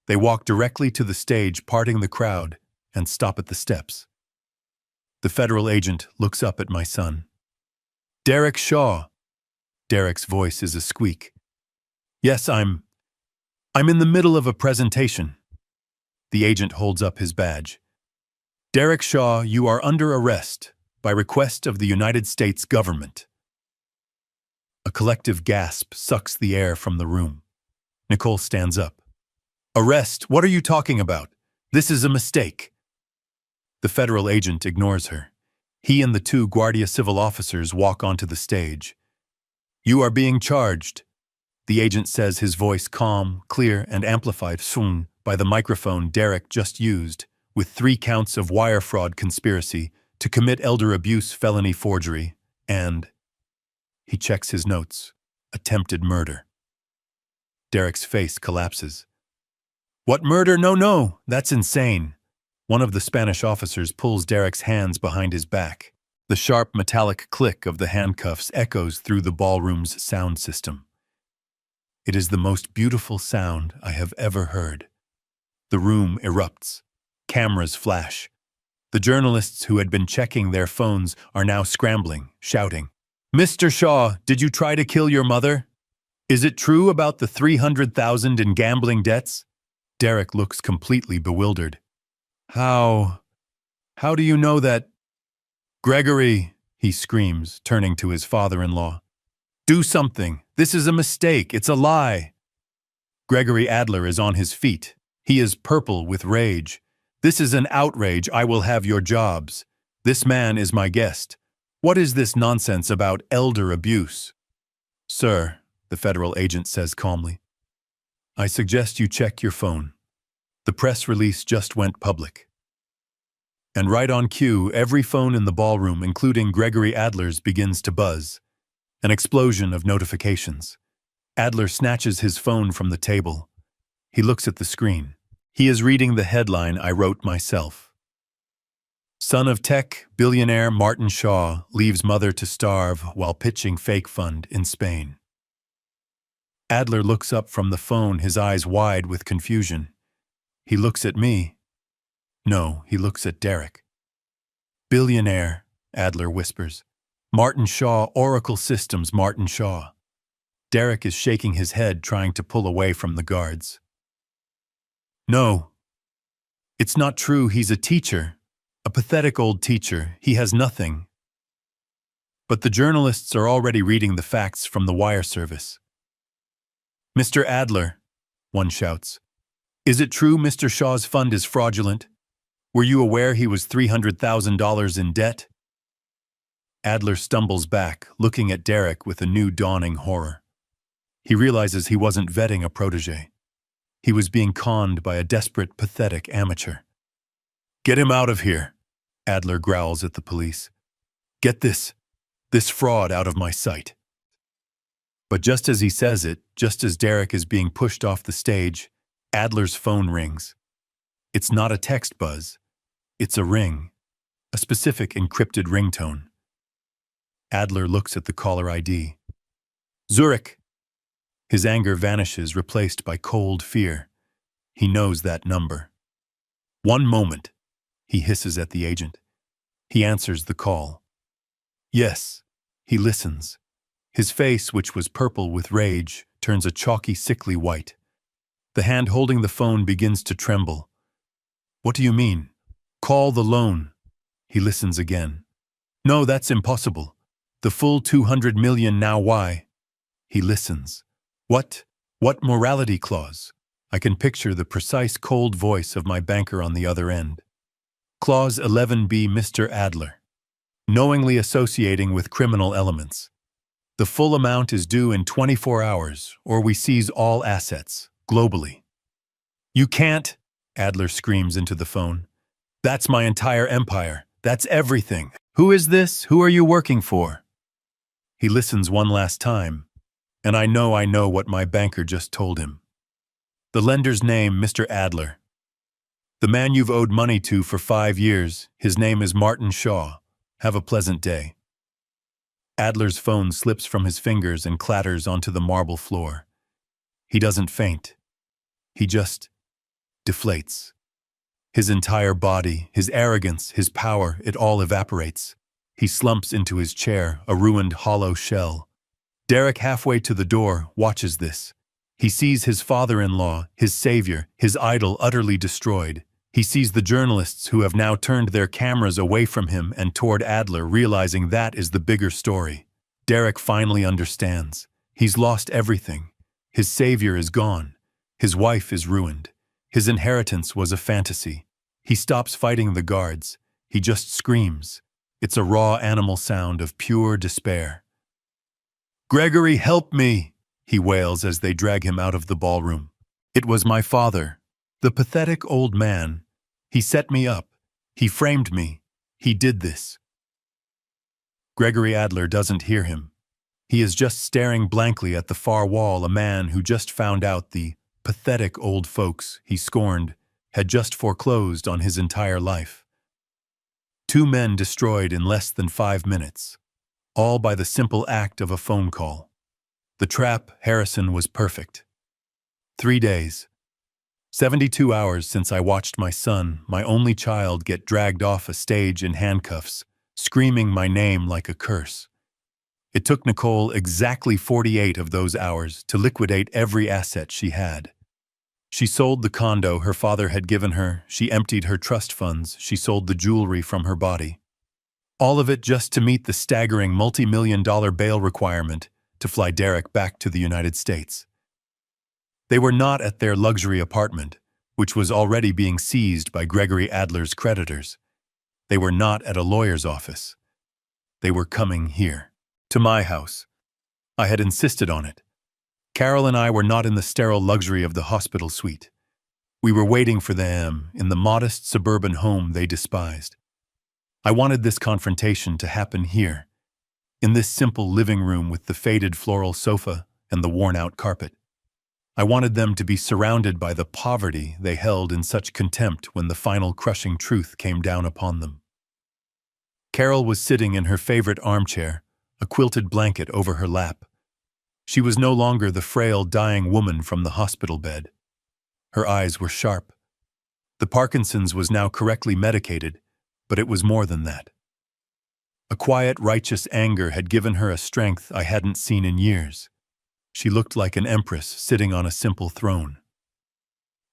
They walk directly to the stage, parting the crowd, and stop at the steps. The federal agent looks up at my son. Derek Shaw. Derek's voice is a squeak. Yes, I'm in the middle of a presentation. The agent holds up his badge. Derek Shaw, you are under arrest by request of the United States government. A collective gasp sucks the air from the room. Nicole stands up. Arrest? What are you talking about? This is a mistake. The federal agent ignores her. He and the two Guardia Civil officers walk onto the stage. You are being charged, the agent says, his voice calm, clear, and amplified soon by the microphone Derek just used, with 3 counts of wire fraud conspiracy to commit elder abuse felony forgery, and, he checks his notes, attempted murder. Derek's face collapses. What murder? No, that's insane. One of the Spanish officers pulls Derek's hands behind his back. The sharp metallic click of the handcuffs echoes through the ballroom's sound system. It is the most beautiful sound I have ever heard. The room erupts. Cameras flash. The journalists who had been checking their phones are now scrambling, shouting, Mr. Shaw, did you try to kill your mother? Is it true about the $300,000 in gambling debts? Derek looks completely bewildered. How do you know that? Gregory, he screams, turning to his father-in-law. Do something. This is a mistake. It's a lie. Gregory Adler is on his feet. He is purple with rage. This is an outrage. I will have your jobs. This man is my guest. What is this nonsense about elder abuse? Sir, the federal agent says calmly, I suggest you check your phone. The press release just went public. And right on cue, every phone in the ballroom, including Gregory Adler's, begins to buzz. An explosion of notifications. Adler snatches his phone from the table. He looks at the screen. He is reading the headline I wrote myself. Son of tech billionaire Martin Shaw leaves mother to starve while pitching fake fund in Spain. Adler looks up from the phone, his eyes wide with confusion. He looks at me. No, he looks at Derek. Billionaire, Adler whispers. Martin Shaw, Oracle Systems, Martin Shaw. Derek is shaking his head, trying to pull away from the guards. No, it's not true. He's a teacher, a pathetic old teacher. He has nothing. But the journalists are already reading the facts from the wire service. Mr. Adler, one shouts. Is it true Mr. Shaw's fund is fraudulent? Were you aware he was $300,000 in debt? Adler stumbles back, looking at Derek with a new dawning horror. He realizes he wasn't vetting a protege. He was being conned by a desperate, pathetic amateur. Get him out of here, Adler growls at the police. Get this fraud out of my sight. But just as he says it, just as Derek is being pushed off the stage, Adler's phone rings. It's not a text buzz. It's a ring, a specific encrypted ringtone. Adler looks at the caller ID. Zurich. His anger vanishes, replaced by cold fear. He knows that number. One moment, he hisses at the agent. He answers the call. Yes, he listens. His face, which was purple with rage, turns a chalky, sickly white. The hand holding the phone begins to tremble. What do you mean? Call the loan. He listens again. No, that's impossible. The full 200 million now. Why? He listens. What morality clause? I can picture the precise cold voice of my banker on the other end. Clause 11B, Mr. Adler. Knowingly associating with criminal elements. The full amount is due in 24 hours, or we seize all assets, globally. You can't, Adler screams into the phone. That's my entire empire. That's everything. Who is this? Who are you working for? He listens one last time, and I know what my banker just told him. The lender's name, Mr. Adler. The man you've owed money to for 5 years, his name is Martin Shaw. Have a pleasant day. Adler's phone slips from his fingers and clatters onto the marble floor. He doesn't faint. He just deflates. His entire body, his arrogance, his power, it all evaporates. He slumps into his chair, a ruined hollow shell. Derek, halfway to the door, watches this. He sees his father-in-law, his savior, his idol utterly destroyed. He sees the journalists who have now turned their cameras away from him and toward Adler, realizing that is the bigger story. Derek finally understands. He's lost everything. His savior is gone. His wife is ruined. His inheritance was a fantasy. He stops fighting the guards. He just screams. It's a raw animal sound of pure despair. "Gregory, help me!" he wails as they drag him out of the ballroom. "It was my father, the pathetic old man. He set me up. He framed me. He did this." Gregory Adler doesn't hear him. He is just staring blankly at the far wall, a man who just found out the pathetic old folks he scorned had just foreclosed on his entire life. 2 men destroyed in less than 5 minutes, all by the simple act of a phone call. The trap, Harrison, was perfect. 3 days. 72 hours since I watched my son, my only child, get dragged off a stage in handcuffs, screaming my name like a curse. It took Nicole exactly 48 of those hours to liquidate every asset she had. She sold the condo her father had given her, she emptied her trust funds, she sold the jewelry from her body. All of it just to meet the staggering multi-million-dollar bail requirement to fly Derek back to the United States. They were not at their luxury apartment, which was already being seized by Gregory Adler's creditors. They were not at a lawyer's office. They were coming here, to my house. I had insisted on it. Carol and I were not in the sterile luxury of the hospital suite. We were waiting for them in the modest suburban home they despised. I wanted this confrontation to happen here, in this simple living room with the faded floral sofa and the worn-out carpet. I wanted them to be surrounded by the poverty they held in such contempt when the final crushing truth came down upon them. Carol was sitting in her favorite armchair, a quilted blanket over her lap. She was no longer the frail, dying woman from the hospital bed. Her eyes were sharp. The Parkinson's was now correctly medicated, but it was more than that. A quiet, righteous anger had given her a strength I hadn't seen in years. She looked like an empress sitting on a simple throne.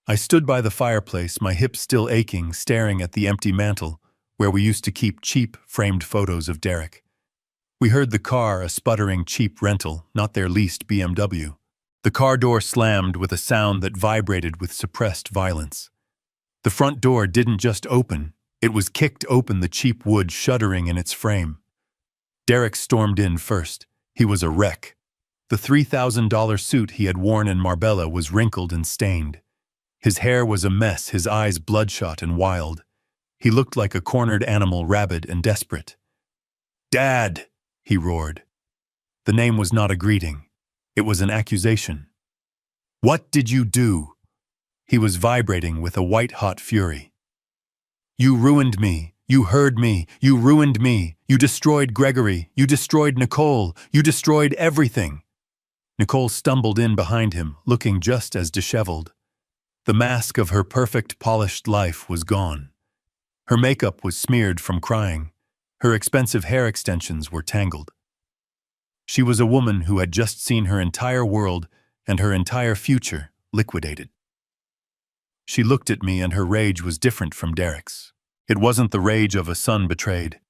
I stood by the fireplace, my hips still aching, staring at the empty mantel where we used to keep cheap, framed photos of Derek. We heard the car, a sputtering cheap rental, not their leased BMW. The car door slammed with a sound that vibrated with suppressed violence. The front door didn't just open, it was kicked open, the cheap wood shuddering in its frame. Derek stormed in first. He was a wreck. The $3,000 suit he had worn in Marbella was wrinkled and stained. His hair was a mess, his eyes bloodshot and wild. He looked like a cornered animal, rabid and desperate. "Dad!" he roared. The name was not a greeting. It was an accusation. "What did you do?" He was vibrating with a white-hot fury. "You ruined me. You heard me. You ruined me. You destroyed Gregory. You destroyed Nicole. You destroyed everything." Nicole stumbled in behind him, looking just as disheveled. The mask of her perfect, polished life was gone. Her makeup was smeared from crying. Her expensive hair extensions were tangled. She was a woman who had just seen her entire world and her entire future liquidated. She looked at me and her rage was different from Derek's. It wasn't the rage of a son betrayed.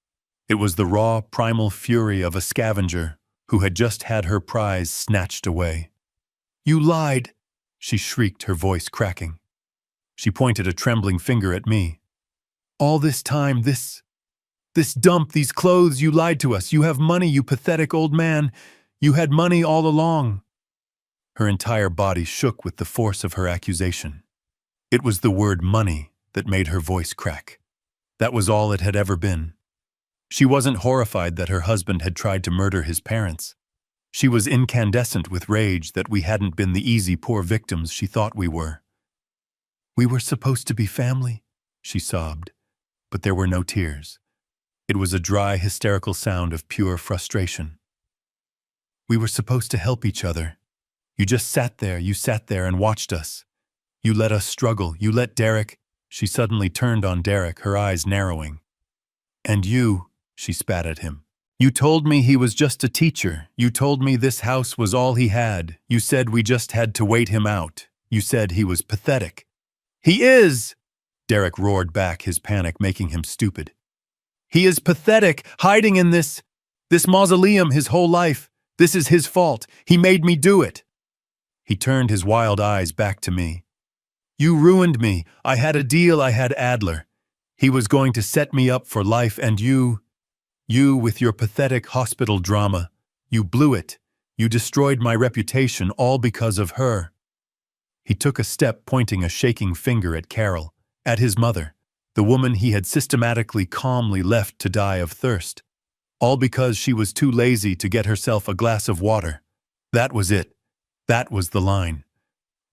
It was the raw, primal fury of a scavenger who had just had her prize snatched away. "You lied!" she shrieked, her voice cracking. She pointed a trembling finger at me. "All this time, this dump, these clothes, you lied to us. You have money, you pathetic old man. You had money all along." Her entire body shook with the force of her accusation. It was the word money that made her voice crack. That was all it had ever been. She wasn't horrified that her husband had tried to murder his parents. She was incandescent with rage that we hadn't been the easy, poor victims she thought we were. "We were supposed to be family," she sobbed, but there were no tears. It was a dry, hysterical sound of pure frustration. "We were supposed to help each other. You just sat there and watched us. You let us struggle. You let Derek. She suddenly turned on Derek, her eyes narrowing. And you, she spat at him. You told me he was just a teacher. You told me this house was all he had. You said we just had to wait him out. You said he was pathetic. He is! Derek roared back, his panic making him stupid. He is pathetic, hiding in this mausoleum his whole life. This is his fault. He made me do it. He turned his wild eyes back to me. You ruined me. I had a deal. I had Adler. He was going to set me up for life, and you with your pathetic hospital drama, you blew it. You destroyed my reputation, all because of her. He took a step, pointing a shaking finger at Carol, at his mother, the woman he had systematically calmly left to die of thirst. All because she was too lazy to get herself a glass of water. That was it. That was the line.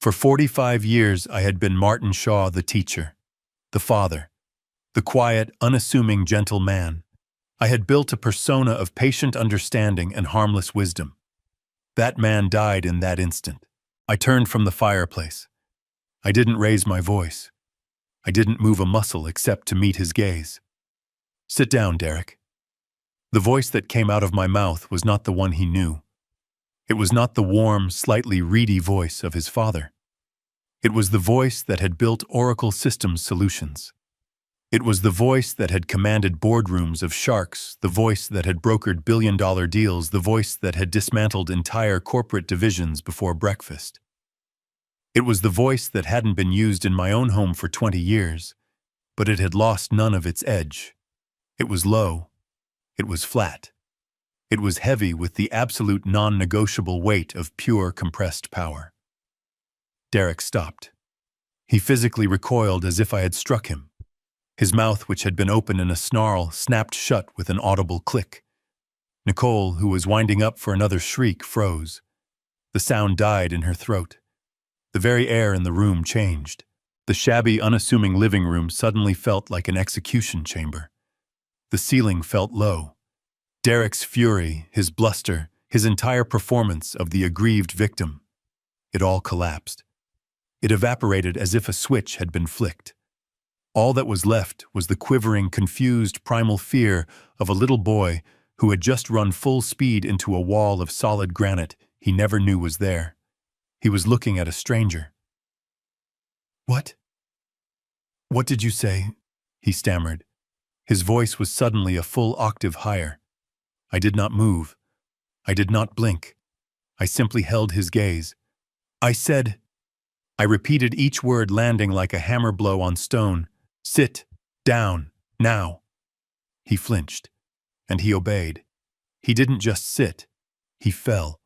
For 45 years I had been Martin Shaw, the teacher, the father, the quiet, unassuming, gentle man. I had built a persona of patient understanding and harmless wisdom. That man died in that instant. I turned from the fireplace. I didn't raise my voice. I didn't move a muscle except to meet his gaze. Sit down, Derek. The voice that came out of my mouth was not the one he knew. It was not the warm, slightly reedy voice of his father. It was the voice that had built Oracle Systems solutions. It was the voice that had commanded boardrooms of sharks, the voice that had brokered billion-dollar deals, the voice that had dismantled entire corporate divisions before breakfast. It was the voice that hadn't been used in my own home for 20 years, but it had lost none of its edge. It was low. It was flat. It was heavy with the absolute non-negotiable weight of pure compressed power. Derek stopped. He physically recoiled as if I had struck him. His mouth, which had been open in a snarl, snapped shut with an audible click. Nicole, who was winding up for another shriek, froze. The sound died in her throat. The very air in the room changed. The shabby, unassuming living room suddenly felt like an execution chamber. The ceiling felt low. Derek's fury, his bluster, his entire performance of the aggrieved victim, it all collapsed. It evaporated as if a switch had been flicked. All that was left was the quivering, confused, primal fear of a little boy who had just run full speed into a wall of solid granite he never knew was there. He was looking at a stranger. What? What did you say? He stammered. His voice was suddenly a full octave higher. I did not move. I did not blink. I simply held his gaze. I repeated each word, landing like a hammer blow on stone. Sit down, now. He flinched, and he obeyed. He didn't just sit. He fell.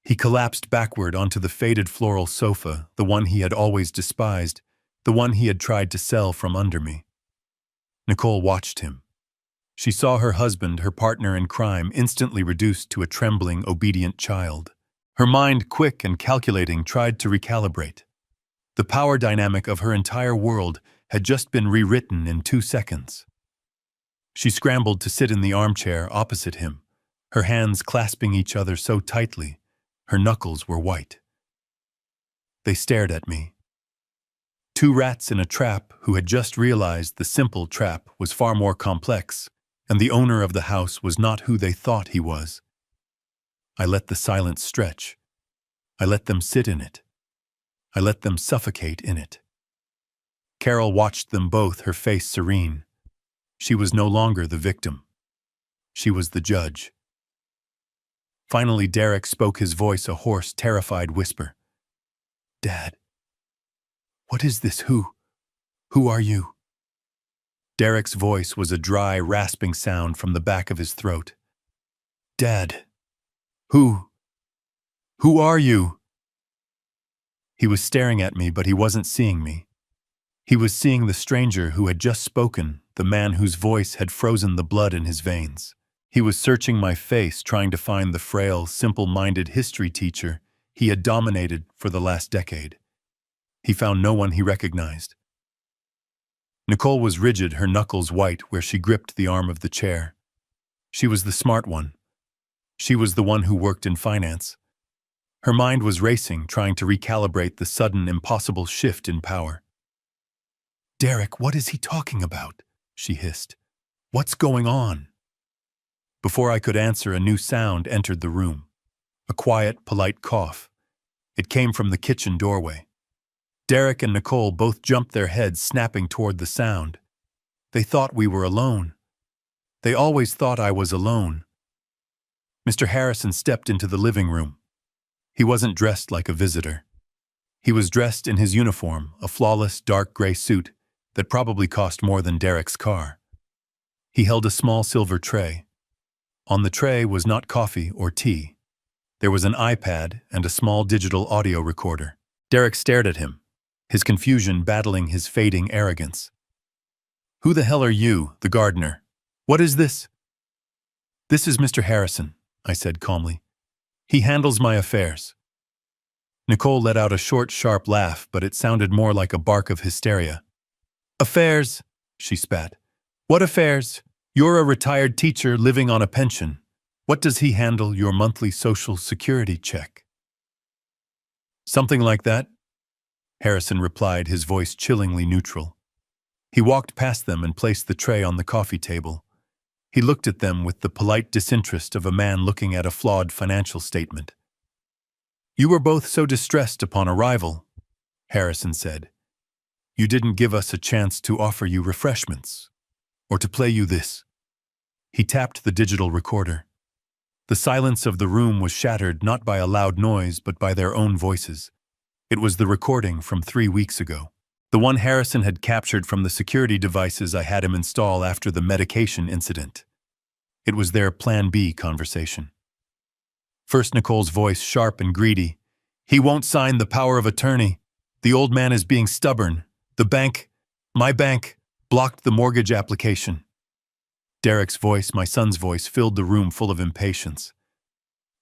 He collapsed backward onto the faded floral sofa, the one he had always despised, the one he had tried to sell from under me. Nicole watched him. She saw her husband, her partner in crime, instantly reduced to a trembling, obedient child. Her mind, quick and calculating, tried to recalibrate. The power dynamic of her entire world had just been rewritten in 2 seconds. She scrambled to sit in the armchair opposite him, her hands clasping each other so tightly, her knuckles were white. They stared at me. Two rats in a trap who had just realized the simple trap was far more complex, and the owner of the house was not who they thought he was. I let the silence stretch. I let them sit in it. I let them suffocate in it. Carol watched them both, her face serene. She was no longer the victim. She was the judge. Finally, Derek spoke, his voice a hoarse, terrified whisper. Dad, what is this? Who are you? Derek's voice was a dry, rasping sound from the back of his throat. Dad, who are you? He was staring at me, but he wasn't seeing me. He was seeing the stranger who had just spoken, the man whose voice had frozen the blood in his veins. He was searching my face, trying to find the frail, simple-minded history teacher he had dominated for the last decade. He found no one he recognized. Nicole was rigid, her knuckles white where she gripped the arm of the chair. She was the smart one. She was the one who worked in finance. Her mind was racing, trying to recalibrate the sudden, impossible shift in power. "Derek, what is he talking about?" she hissed. "What's going on?" Before I could answer, a new sound entered the room. A quiet, polite cough. It came from the kitchen doorway. Derek and Nicole both jumped their heads, snapping toward the sound. They thought we were alone. They always thought I was alone. Mr. Harrison stepped into the living room. He wasn't dressed like a visitor. He was dressed in his uniform, a flawless dark gray suit that probably cost more than Derek's car. He held a small silver tray. On the tray was not coffee or tea. There was an iPad and a small digital audio recorder. Derek stared at him, his confusion battling his fading arrogance. "Who the hell are you, the gardener? What is this?" "This is Mr. Harrison," I said calmly. "He handles my affairs." Nicole let out a short, sharp laugh, but it sounded more like a bark of hysteria. "Affairs," she spat. "What affairs? You're a retired teacher living on a pension. What does he handle, your monthly Social Security check?" "Something like that," Harrison replied, his voice chillingly neutral. He walked past them and placed the tray on the coffee table. He looked at them with the polite disinterest of a man looking at a flawed financial statement. "You were both so distressed upon arrival," Harrison said. "You didn't give us a chance to offer you refreshments, or to play you this." He tapped the digital recorder. The silence of the room was shattered not by a loud noise but by their own voices. It was the recording from 3 weeks ago. The one Harrison had captured from the security devices I had him install after the medication incident. It was their Plan B conversation. First, Nicole's voice, sharp and greedy. "He won't sign the power of attorney. The old man is being stubborn. The bank, my bank, blocked the mortgage application." Derek's voice, my son's voice, filled the room full of impatience.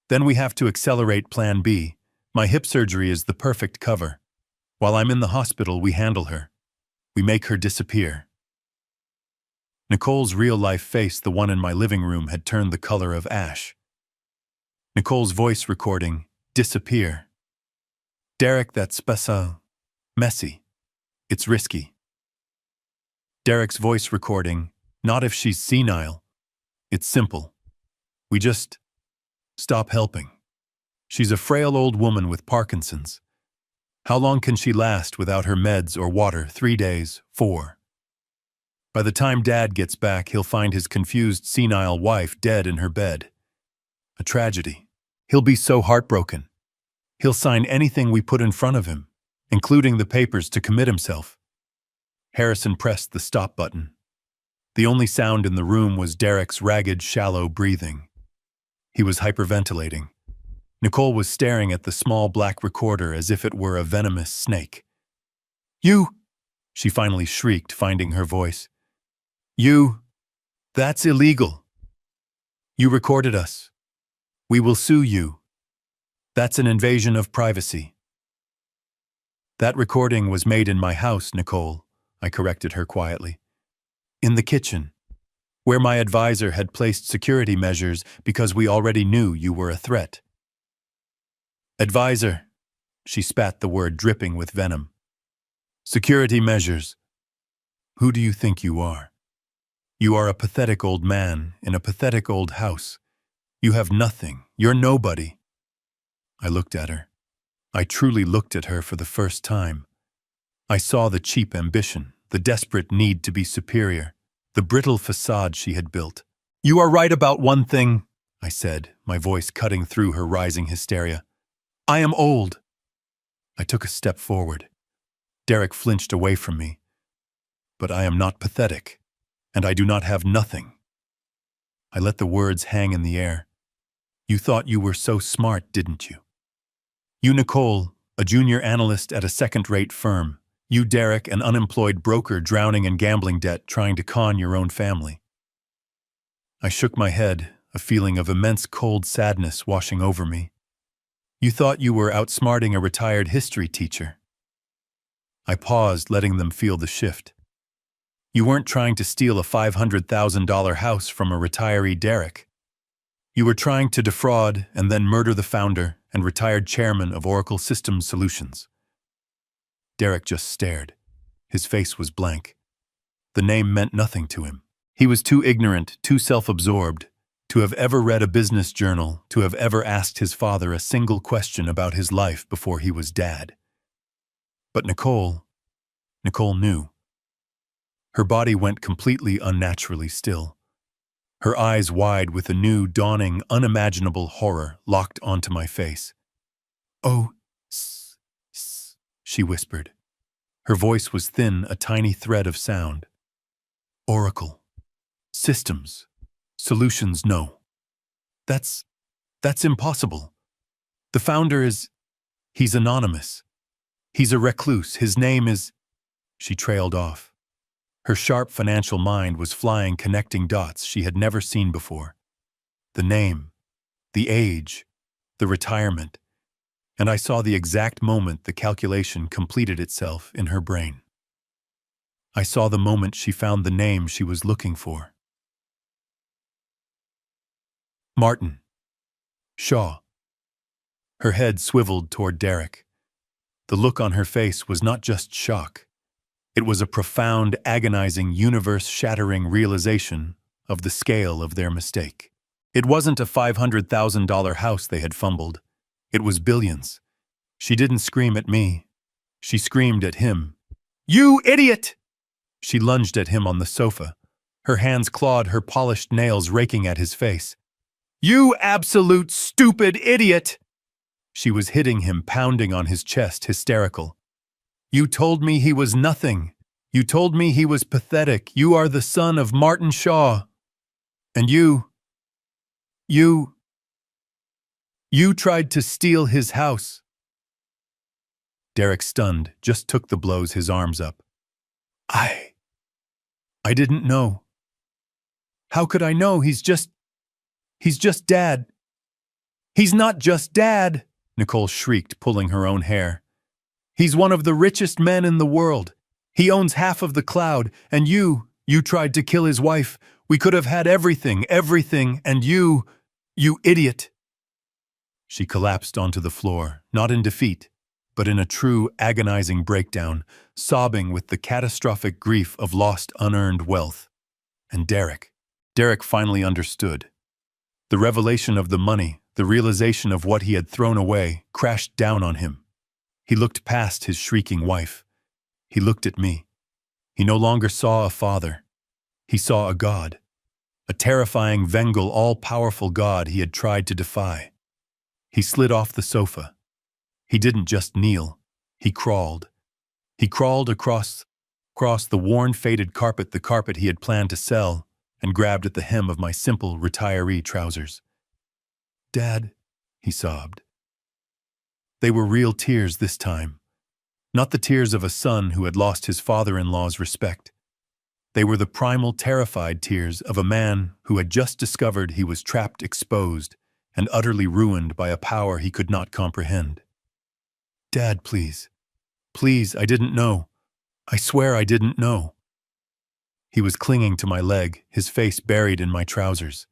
"Then we have to accelerate Plan B. My hip surgery is the perfect cover. While I'm in the hospital, we handle her. We make her disappear." Nicole's real-life face, the one in my living room, had turned the color of ash. Nicole's voice recording, "Disappear." "Derek, that's messy. It's risky." Derek's voice recording, "Not if she's senile. It's simple. We just stop helping. She's a frail old woman with Parkinson's. How long can she last without her meds or water? 3 days, 4. By the time Dad gets back, he'll find his confused, senile wife dead in her bed. A tragedy. He'll be so heartbroken. He'll sign anything we put in front of him, including the papers to commit himself." Harrison pressed the stop button. The only sound in the room was Derek's ragged, shallow breathing. He was hyperventilating. Nicole was staring at the small black recorder as if it were a venomous snake. "You!" she finally shrieked, finding her voice. "You! That's illegal. You recorded us. We will sue you. That's an invasion of privacy." "That recording was made in my house, Nicole," I corrected her quietly. "In the kitchen, where my advisor had placed security measures because we already knew you were a threat." "Advisor," she spat the word, dripping with venom. "Security measures. Who do you think you are? You are a pathetic old man in a pathetic old house. You have nothing. You're nobody." I looked at her. I truly looked at her for the first time. I saw the cheap ambition, the desperate need to be superior, the brittle facade she had built. "You are right about one thing," I said, my voice cutting through her rising hysteria. "I am old." I took a step forward. Derek flinched away from me. "But I am not pathetic, and I do not have nothing." I let the words hang in the air. "You thought you were so smart, didn't you? You, Nicole, a junior analyst at a second-rate firm. You, Derek, an unemployed broker drowning in gambling debt trying to con your own family." I shook my head, a feeling of immense cold sadness washing over me. "You thought you were outsmarting a retired history teacher." I paused, letting them feel the shift. "You weren't trying to steal a $500,000 house from a retiree Derek. You were trying to defraud and then murder the founder and retired chairman of Oracle Systems Solutions. Derek just stared. His face was blank. The name meant nothing to him. He was too ignorant, too self-absorbed, to have ever read a business journal, to have ever asked his father a single question about his life before he was Dad. But Nicole knew. Her body went completely unnaturally still. Her eyes wide with a new, dawning, unimaginable horror locked onto my face. "Oh, she whispered. Her voice was thin, a tiny thread of sound. Oracle. Systems. Solutions, no. That's impossible. The founder he's anonymous. He's a recluse. His name is..." She trailed off. Her sharp financial mind was flying, connecting dots she had never seen before. The name, the age, the retirement, and I saw the exact moment the calculation completed itself in her brain. I saw the moment she found the name she was looking for. Martin. Shaw. Her head swiveled toward Derek. The look on her face was not just shock. It was a profound, agonizing, universe-shattering realization of the scale of their mistake. It wasn't a $500,000 house they had fumbled. It was billions. She didn't scream at me. She screamed at him. "You idiot!" She lunged at him on the sofa. Her hands clawed, her polished nails raking at his face. "You absolute stupid idiot!" She was hitting him, pounding on his chest, hysterical. "You told me he was nothing. You told me he was pathetic. You are the son of Martin Shaw. And you tried to steal his house." Derek, stunned, just took the blows, his arms up. I didn't know. How could I know? He's just Dad." "He's not just Dad," Nicole shrieked, pulling her own hair. "He's one of the richest men in the world. He owns half of the cloud, and you tried to kill his wife. We could have had everything, and you idiot." She collapsed onto the floor, not in defeat, but in a true agonizing breakdown, sobbing with the catastrophic grief of lost unearned wealth. And Derek finally understood. The revelation of the money, the realization of what he had thrown away, crashed down on him. He looked past his shrieking wife. He looked at me. He no longer saw a father. He saw a god. A terrifying, vengeful, all-powerful god he had tried to defy. He slid off the sofa. He didn't just kneel. He crawled. He crawled across the worn, faded carpet, the carpet he had planned to sell, and grabbed at the hem of my simple retiree trousers. "Dad," he sobbed. They were real tears this time. Not the tears of a son who had lost his father-in-law's respect. They were the primal, terrified tears of a man who had just discovered he was trapped, exposed, and utterly ruined by a power he could not comprehend. "Dad, please. Please, I didn't know. I swear I didn't know." He was clinging to my leg, his face buried in my trousers.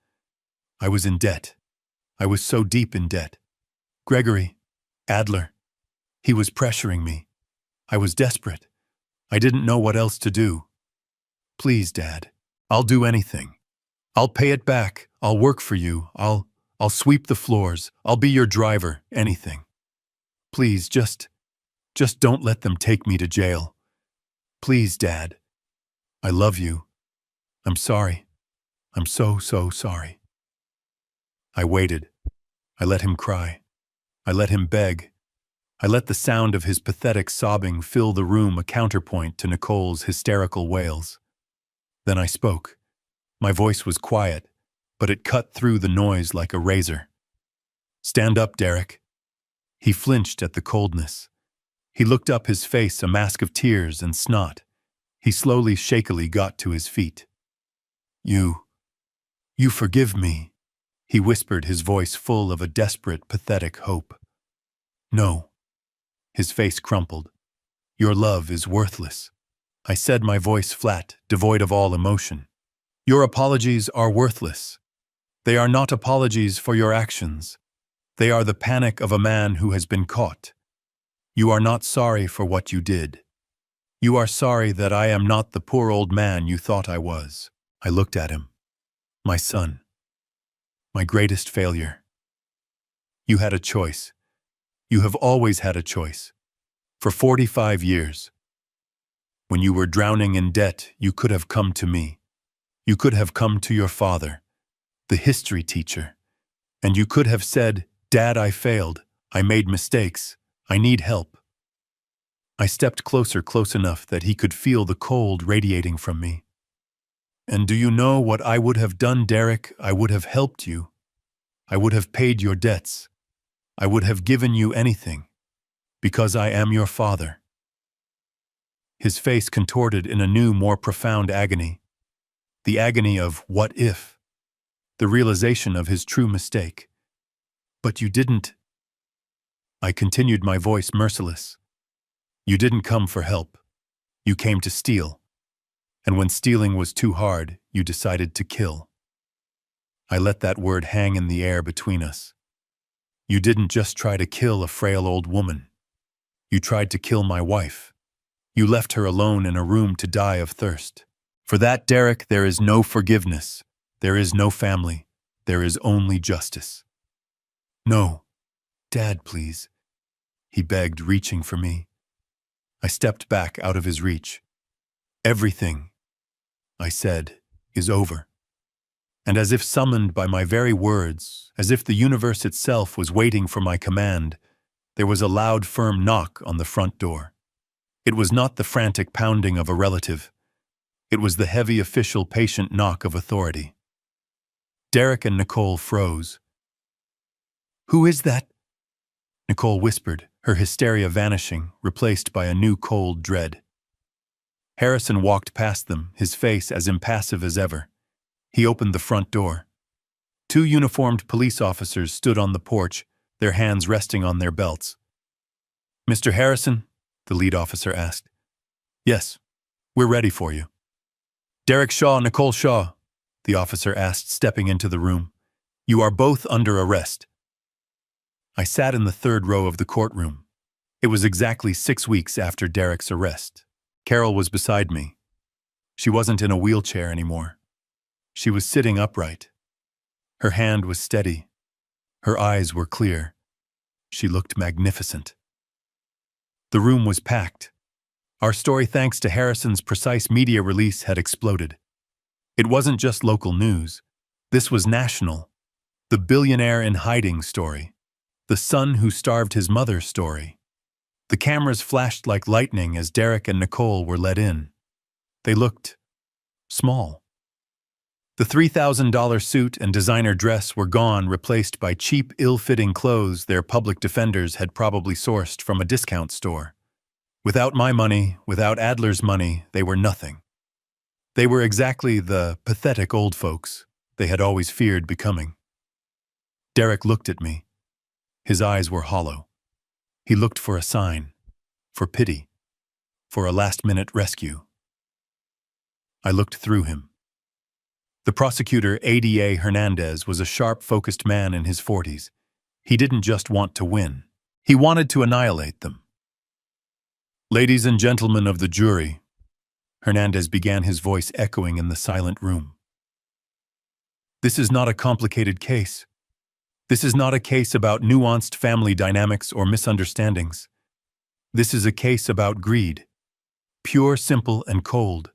I was in debt. I was so deep in debt. Gregory, Adler, he was pressuring me. I was desperate. I didn't know what else to do. "Please, Dad, I'll do anything. I'll pay it back. I'll work for you. I'll sweep the floors. I'll be your driver, anything. Please, just don't let them take me to jail. Please, Dad. I love you. I'm sorry. I'm so sorry." I waited. I let him cry. I let him beg. I let the sound of his pathetic sobbing fill the room, a counterpoint to Nicole's hysterical wails. Then I spoke. My voice was quiet, but it cut through the noise like a razor. "Stand up, Derek." He flinched at the coldness. He looked up, his face a mask of tears and snot. He slowly, shakily got to his feet. You forgive me," he whispered, his voice full of a desperate, pathetic hope. "No." His face crumpled. "Your love is worthless." I said, my voice flat, devoid of all emotion. "Your apologies are worthless. They are not apologies for your actions. They are the panic of a man who has been caught. You are not sorry for what you did. You are sorry that I am not the poor old man you thought I was. I looked at him. My son. My greatest failure. You had a choice. You have always had a choice. For 45 years. When you were drowning in debt, you could have come to me. You could have come to your father, the history teacher, and you could have said, "Dad, I failed. I made mistakes. I need help." I stepped closer, close enough that he could feel the cold radiating from me. And do you know what I would have done, Derek? I would have helped you. I would have paid your debts. I would have given you anything, because I am your father. His face contorted in a new, more profound agony. The agony of what if, the realization of his true mistake. But you didn't. I continued, my voice merciless. You didn't come for help. You came to steal. And when stealing was too hard, you decided to kill. I let that word hang in the air between us. You didn't just try to kill a frail old woman. You tried to kill my wife. You left her alone in a room to die of thirst. For that, Derek, there is no forgiveness. There is no family. There is only justice. No. Dad, please. He begged, reaching for me. I stepped back out of his reach. Everything, I said, is over. And as if summoned by my very words, as if the universe itself was waiting for my command, there was a loud, firm knock on the front door. It was not the frantic pounding of a relative. It was the heavy, official, patient knock of authority. Derek and Nicole froze. "Who is that?" Nicole whispered, her hysteria vanishing, replaced by a new cold dread. Harrison walked past them, his face as impassive as ever. He opened the front door. 2 uniformed police officers stood on the porch, their hands resting on their belts. "Mr. Harrison?" the lead officer asked. "Yes, we're ready for you." "Derek Shaw, Nicole Shaw," the officer asked, stepping into the room. "You are both under arrest." I sat in the 3rd row of the courtroom. It was exactly 6 weeks after Derek's arrest. Carol was beside me. She wasn't in a wheelchair anymore. She was sitting upright. Her hand was steady. Her eyes were clear. She looked magnificent. The room was packed. Our story, thanks to Harrison's precise media release, had exploded. It wasn't just local news. This was national. The billionaire in hiding story. The son who starved his mother story. The cameras flashed like lightning as Derek and Nicole were let in. They looked small. The $3,000 suit and designer dress were gone, replaced by cheap, ill-fitting clothes their public defenders had probably sourced from a discount store. Without my money, without Adler's money, they were nothing. They were exactly the pathetic old folks they had always feared becoming. Derek looked at me. His eyes were hollow. He looked for a sign, for pity, for a last-minute rescue. I looked through him. The prosecutor, Ada Hernandez, was a sharp, focused man in his 40s. He didn't just want to win. He wanted to annihilate them. "Ladies and gentlemen of the jury," Hernandez began, his voice echoing in the silent room. "This is not a complicated case. This is not a case about nuanced family dynamics or misunderstandings. This is a case about greed. Pure, simple, and cold.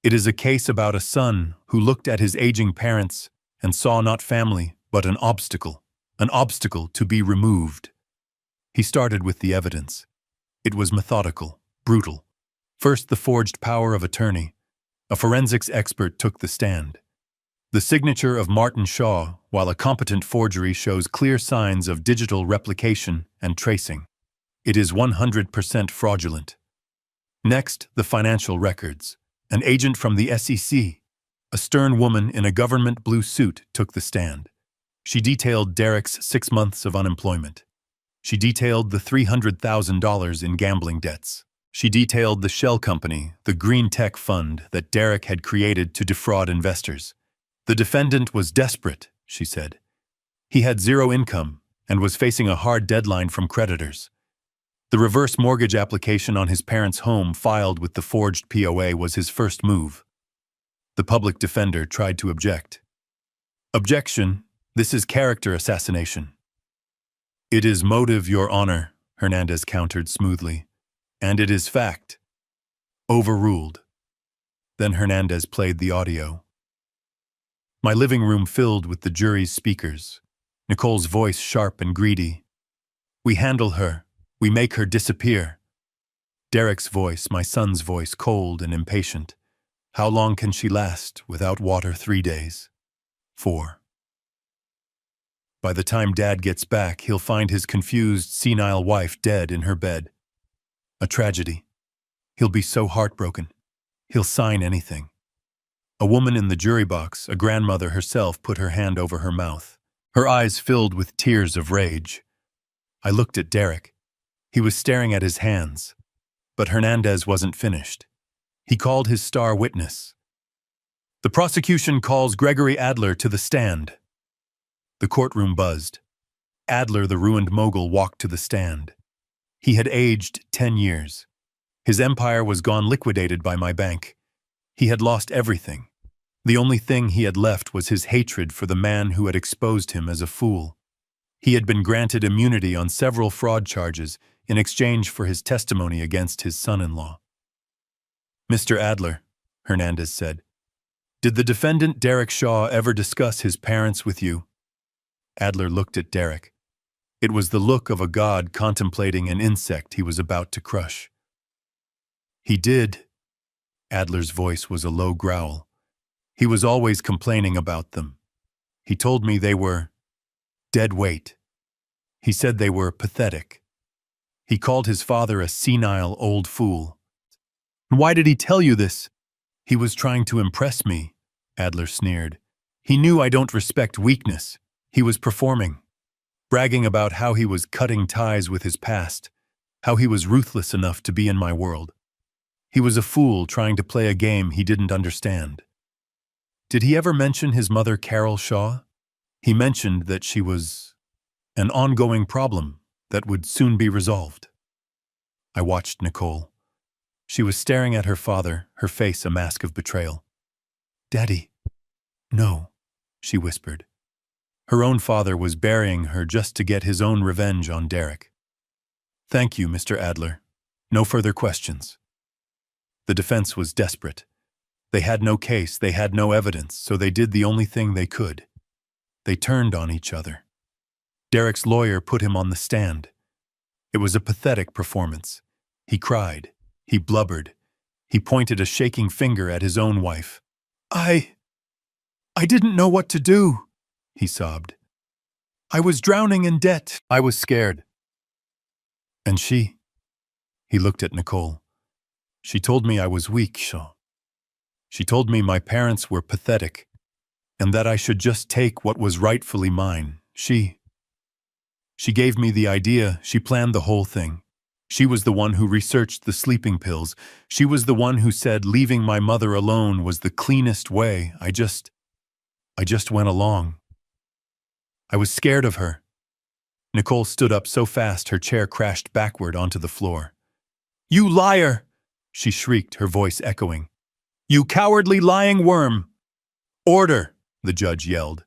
It is a case about a son who looked at his aging parents and saw not family, but an obstacle to be removed. He started with the evidence. It was methodical, brutal. First, the forged power of attorney. A forensics expert took the stand. The signature of Martin Shaw, while a competent forgery, shows clear signs of digital replication and tracing. It is 100% fraudulent. Next, the financial records. An agent from the SEC, a stern woman in a government blue suit, took the stand. She detailed Derek's 6 months of unemployment. She detailed the $300,000 in gambling debts. She detailed the shell company, the green tech fund that Derek had created to defraud investors. The defendant was desperate, she said. He had 0 income, and was facing a hard deadline from creditors. The reverse mortgage application on his parents' home filed with the forged POA was his first move. The public defender tried to object. "Objection, this is character assassination." "It is motive, Your Honor," Hernandez countered smoothly. "And it is fact." Overruled. Then Hernandez played the audio. My living room filled with the jury's speakers. Nicole's voice sharp and greedy. "We handle her. We make her disappear." Derek's voice, my son's voice, cold and impatient. "How long can she last without water? 3 days. 4. By the time Dad gets back, he'll find his confused, senile wife dead in her bed. A tragedy. He'll be so heartbroken. He'll sign anything." A woman in the jury box, a grandmother herself, put her hand over her mouth. Her eyes filled with tears of rage. I looked at Derek. He was staring at his hands. But Hernandez wasn't finished. He called his star witness. "The prosecution calls Gregory Adler to the stand." The courtroom buzzed. Adler, the ruined mogul, walked to the stand. He had aged 10 years. His empire was gone, liquidated by my bank. He had lost everything. The only thing he had left was his hatred for the man who had exposed him as a fool. He had been granted immunity on several fraud charges in exchange for his testimony against his son-in-law. "Mr. Adler," Hernandez said, "did the defendant Derek Shaw ever discuss his parents with you?" Adler looked at Derek. It was the look of a god contemplating an insect he was about to crush. "He did." Adler's voice was a low growl. "He was always complaining about them. He told me they were dead weight. He said they were pathetic. He called his father a senile old fool." "Why did he tell you this?" "He was trying to impress me," Adler sneered. "He knew I don't respect weakness. He was performing, bragging about how he was cutting ties with his past, how he was ruthless enough to be in my world. He was a fool trying to play a game he didn't understand." "Did he ever mention his mother, Carol Shaw?" "He mentioned that she was an ongoing problem that would soon be resolved." I watched Nicole. She was staring at her father, her face a mask of betrayal. "Daddy." "No," she whispered. Her own father was burying her just to get his own revenge on Derek. "Thank you, Mr. Adler. No further questions." The defense was desperate. They had no case, they had no evidence, so they did the only thing they could. They turned on each other. Derek's lawyer put him on the stand. It was a pathetic performance. He cried. He blubbered. He pointed a shaking finger at his own wife. I didn't know what to do," he sobbed. "I was drowning in debt. I was scared." "And she?" He looked at Nicole. "She told me I was weak, Shaw. She told me my parents were pathetic, and that I should just take what was rightfully mine. She gave me the idea. She planned the whole thing. She was the one who researched the sleeping pills. She was the one who said leaving my mother alone was the cleanest way. I just went along. I was scared of her." Nicole stood up so fast her chair crashed backward onto the floor. "You liar!" she shrieked, her voice echoing. "You cowardly lying worm!" "Order!" the judge yelled.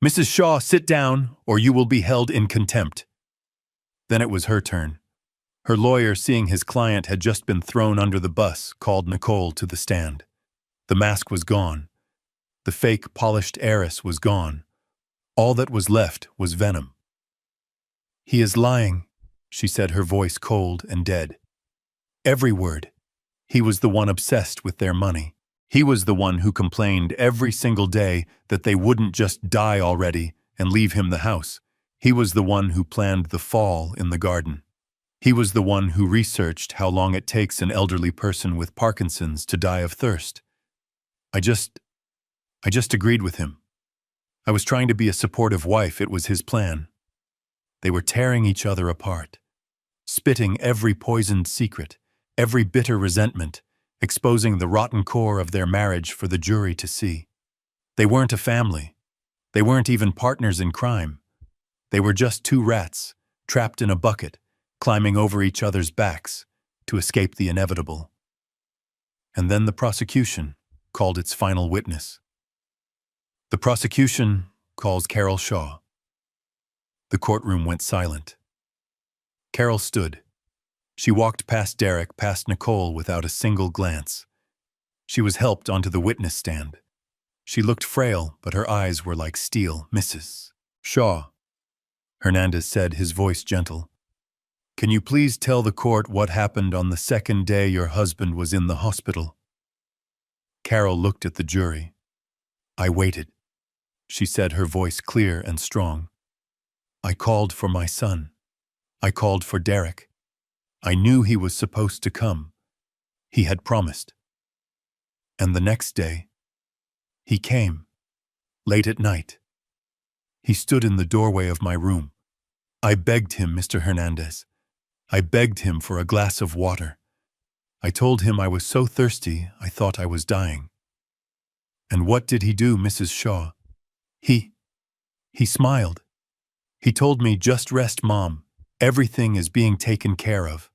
"Mrs. Shaw, sit down, or you will be held in contempt." Then it was her turn. Her lawyer, seeing his client had just been thrown under the bus, called Nicole to the stand. The mask was gone. The fake, polished heiress was gone. All that was left was venom. "He is lying," she said, her voice cold and dead. "Every word. He was the one obsessed with their money. He was the one who complained every single day that they wouldn't just die already and leave him the house. He was the one who planned the fall in the garden. He was the one who researched how long it takes an elderly person with Parkinson's to die of thirst. I just agreed with him. I was trying to be a supportive wife. It was his plan. They were tearing each other apart, spitting every poisoned secret, every bitter resentment, exposing the rotten core of their marriage for the jury to see. They weren't a family. They weren't even partners in crime. They were just two rats, trapped in a bucket, climbing over each other's backs to escape the inevitable. And then the prosecution called its final witness. The prosecution calls Carol Shaw. The courtroom went silent. Carol stood. She walked past Derek, past Nicole without a single glance. She was helped onto the witness stand. She looked frail, but her eyes were like steel. "Mrs. Shaw," Hernandez said, his voice gentle, "can you please tell the court what happened on the second day your husband was in the hospital?" Carol looked at the jury. "I waited," she said, her voice clear and strong. "I called for my son. I called for Derek. I knew he was supposed to come. He had promised. And the next day, he came, late at night. He stood in the doorway of my room. I begged him, Mr. Hernandez. I begged him for a glass of water. I told him I was so thirsty I thought I was dying. And what did he do, Mrs. Shaw? He smiled. He told me, 'Just rest, Mom. Everything is being taken care of.'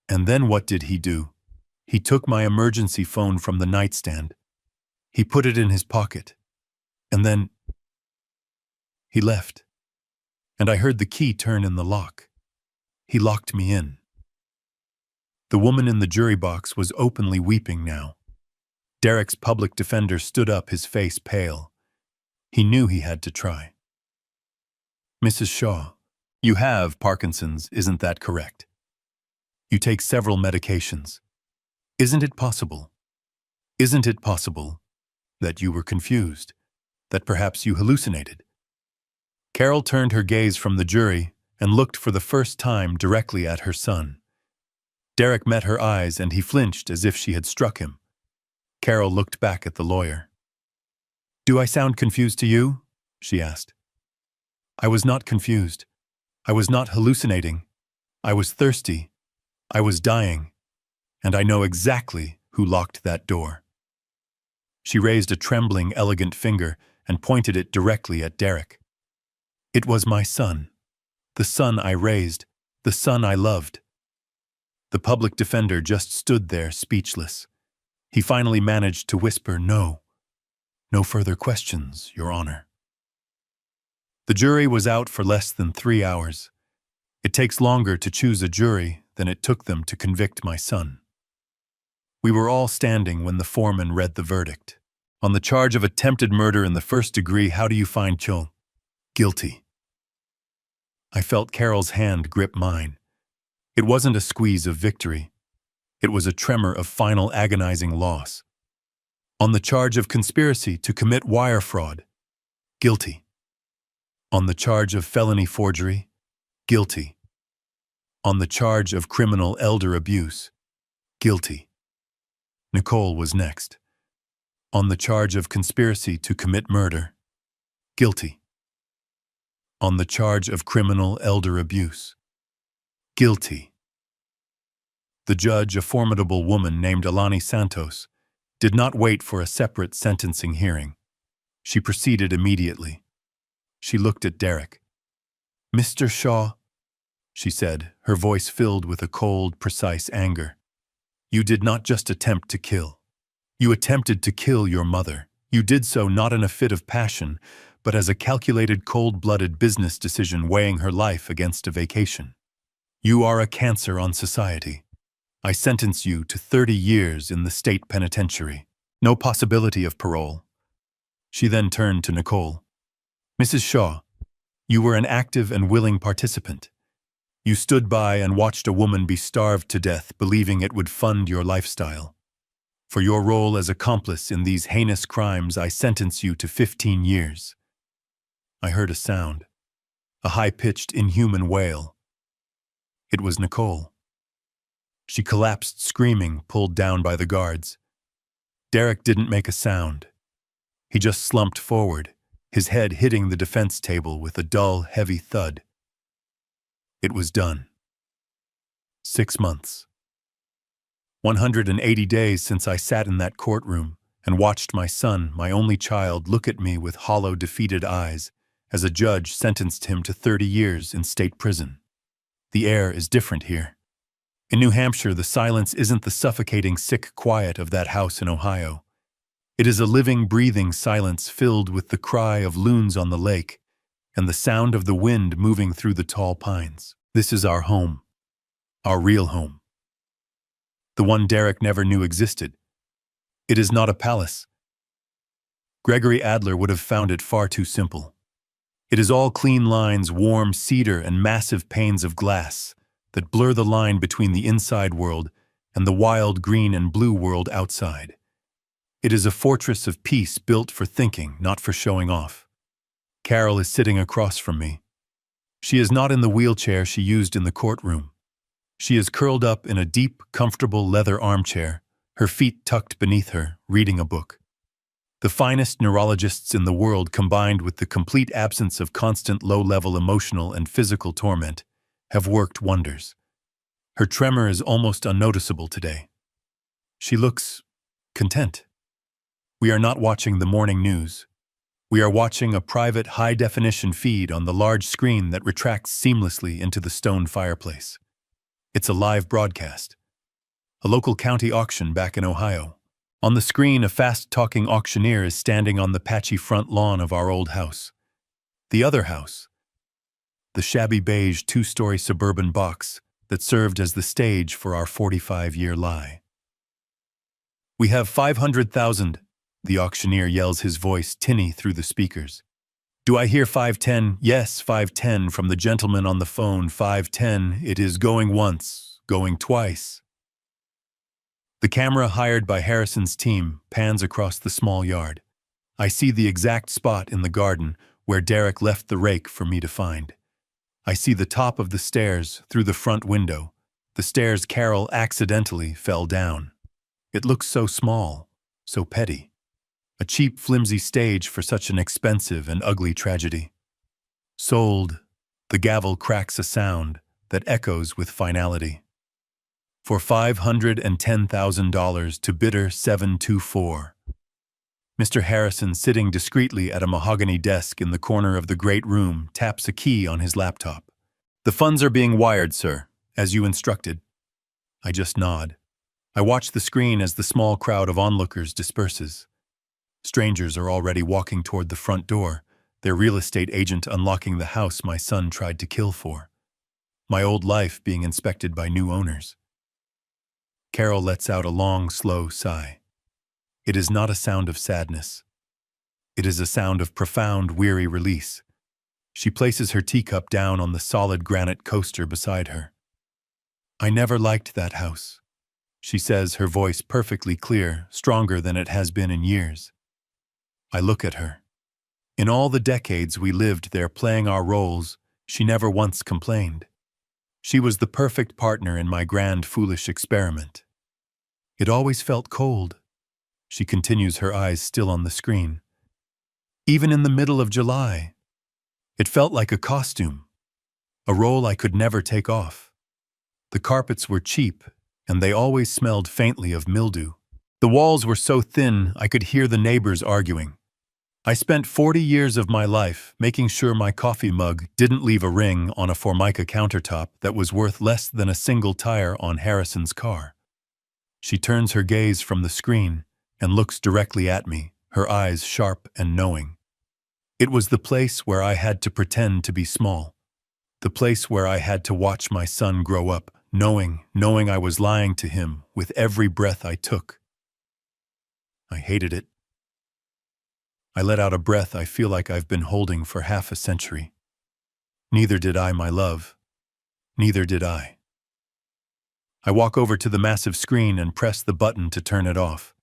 And then what did he do? He took my emergency phone from the nightstand. He put it in his pocket. And then he left. And I heard the key turn in the lock. He locked me in." The woman in the jury box was openly weeping now. Derek's public defender stood up, his face pale. He knew he had to try. "Mrs. Shaw, you have Parkinson's, isn't that correct? You take several medications. Isn't it possible that you were confused, that perhaps you hallucinated?" Carol turned her gaze from the jury and looked for the first time directly at her son. Derek met her eyes and he flinched as if she had struck him. Carol looked back at the lawyer. "Do I sound confused to you?" she asked. "I was not confused. I was not hallucinating. I was thirsty. I was dying. And I know exactly who locked that door." She raised a trembling, elegant finger and pointed it directly at Derek. "It was my son. The son I raised. The son I loved." The public defender just stood there, speechless. He finally managed to whisper, "No. No further questions, Your Honor." The jury was out for less than 3 hours. It takes longer to choose a jury than it took them to convict my son. We were all standing when the foreman read the verdict. "On the charge of attempted murder in the first degree, how do you find Cho? Guilty." I felt Carol's hand grip mine. It wasn't a squeeze of victory. It was a tremor of final agonizing loss. "On the charge of conspiracy to commit wire fraud, guilty. On the charge of felony forgery, guilty. On the charge of criminal elder abuse, guilty." Nicole was next. "On the charge of conspiracy to commit murder, guilty. On the charge of criminal elder abuse, guilty." The judge, a formidable woman named Alani Santos, did not wait for a separate sentencing hearing. She proceeded immediately. She looked at Derek. "Mr. Shaw," she said, her voice filled with a cold, precise anger, "you did not just attempt to kill. You attempted to kill your mother. You did so not in a fit of passion, but as a calculated, cold-blooded business decision weighing her life against a vacation. You are a cancer on society. I sentence you to 30 years in the state penitentiary. No possibility of parole." She then turned to Nicole. "Mrs. Shaw, you were an active and willing participant. You stood by and watched a woman be starved to death, believing it would fund your lifestyle. For your role as accomplice in these heinous crimes, I sentence you to 15 years. I heard a sound, a high-pitched, inhuman wail. It was Nicole. She collapsed screaming, pulled down by the guards. Derek didn't make a sound. He just slumped forward, his head hitting the defense table with a dull, heavy thud. It was done. 6 months. 180 days since I sat in that courtroom and watched my son, my only child, look at me with hollow, defeated eyes as a judge sentenced him to 30 years in state prison. The air is different here. In New Hampshire, the silence isn't the suffocating sick quiet of that house in Ohio. It is a living, breathing silence filled with the cry of loons on the lake and the sound of the wind moving through the tall pines. This is our home. Our real home. The one Derek never knew existed. It is not a palace. Gregory Adler would have found it far too simple. It is all clean lines, warm cedar, and massive panes of glass that blur the line between the inside world and the wild green and blue world outside. It is a fortress of peace built for thinking, not for showing off. Carol is sitting across from me. She is not in the wheelchair she used in the courtroom. She is curled up in a deep, comfortable leather armchair, her feet tucked beneath her, reading a book. The finest neurologists in the world, combined with the complete absence of constant low-level emotional and physical torment, have worked wonders. Her tremor is almost unnoticeable today. She looks content. We are not watching the morning news. We are watching a private high-definition feed on the large screen that retracts seamlessly into the stone fireplace. It's a live broadcast. A local county auction back in Ohio. On the screen, a fast-talking auctioneer is standing on the patchy front lawn of our old house. The other house, the shabby beige two-story suburban box that served as the stage for our 45-year lie. "We have 500,000, the auctioneer yells, his voice tinny through the speakers. "Do I hear 510? Yes, 510 from the gentleman on the phone. 510, it is going once, going twice." The camera hired by Harrison's team pans across the small yard. I see the exact spot in the garden where Derek left the rake for me to find. I see the top of the stairs through the front window, the stairs Carol accidentally fell down. It looks so small, so petty. A cheap, flimsy stage for such an expensive and ugly tragedy. Sold, the gavel cracks a sound that echoes with finality. For $510,000 to bidder 724. Mr. Harrison, sitting discreetly at a mahogany desk in the corner of the great room, taps a key on his laptop. "The funds are being wired, sir, as you instructed." I just nod. I watch the screen as the small crowd of onlookers disperses. Strangers are already walking toward the front door, their real estate agent unlocking the house my son tried to kill for. My old life being inspected by new owners. Carol lets out a long, slow sigh. It is not a sound of sadness. It is a sound of profound, weary release. She places her teacup down on the solid granite coaster beside her. "I never liked that house," she says, her voice perfectly clear, stronger than it has been in years. I look at her. In all the decades we lived there playing our roles, she never once complained. She was the perfect partner in my grand, foolish experiment. "It always felt cold," she continues, her eyes still on the screen. "Even in the middle of July. It felt like a costume, a role I could never take off. The carpets were cheap, and they always smelled faintly of mildew. The walls were so thin I could hear the neighbors arguing. I spent 40 years of my life making sure my coffee mug didn't leave a ring on a Formica countertop that was worth less than a single tire on Harrison's car." She turns her gaze from the screen and looks directly at me, her eyes sharp and knowing. It was the place where I had to pretend to be small. The place where I had to watch my son grow up, knowing I was lying to him with every breath I took. I hated it. I let out a breath I feel like I've been holding for half a century. Neither did I, my love. Neither did I. I walk over to the massive screen and press the button to turn it off.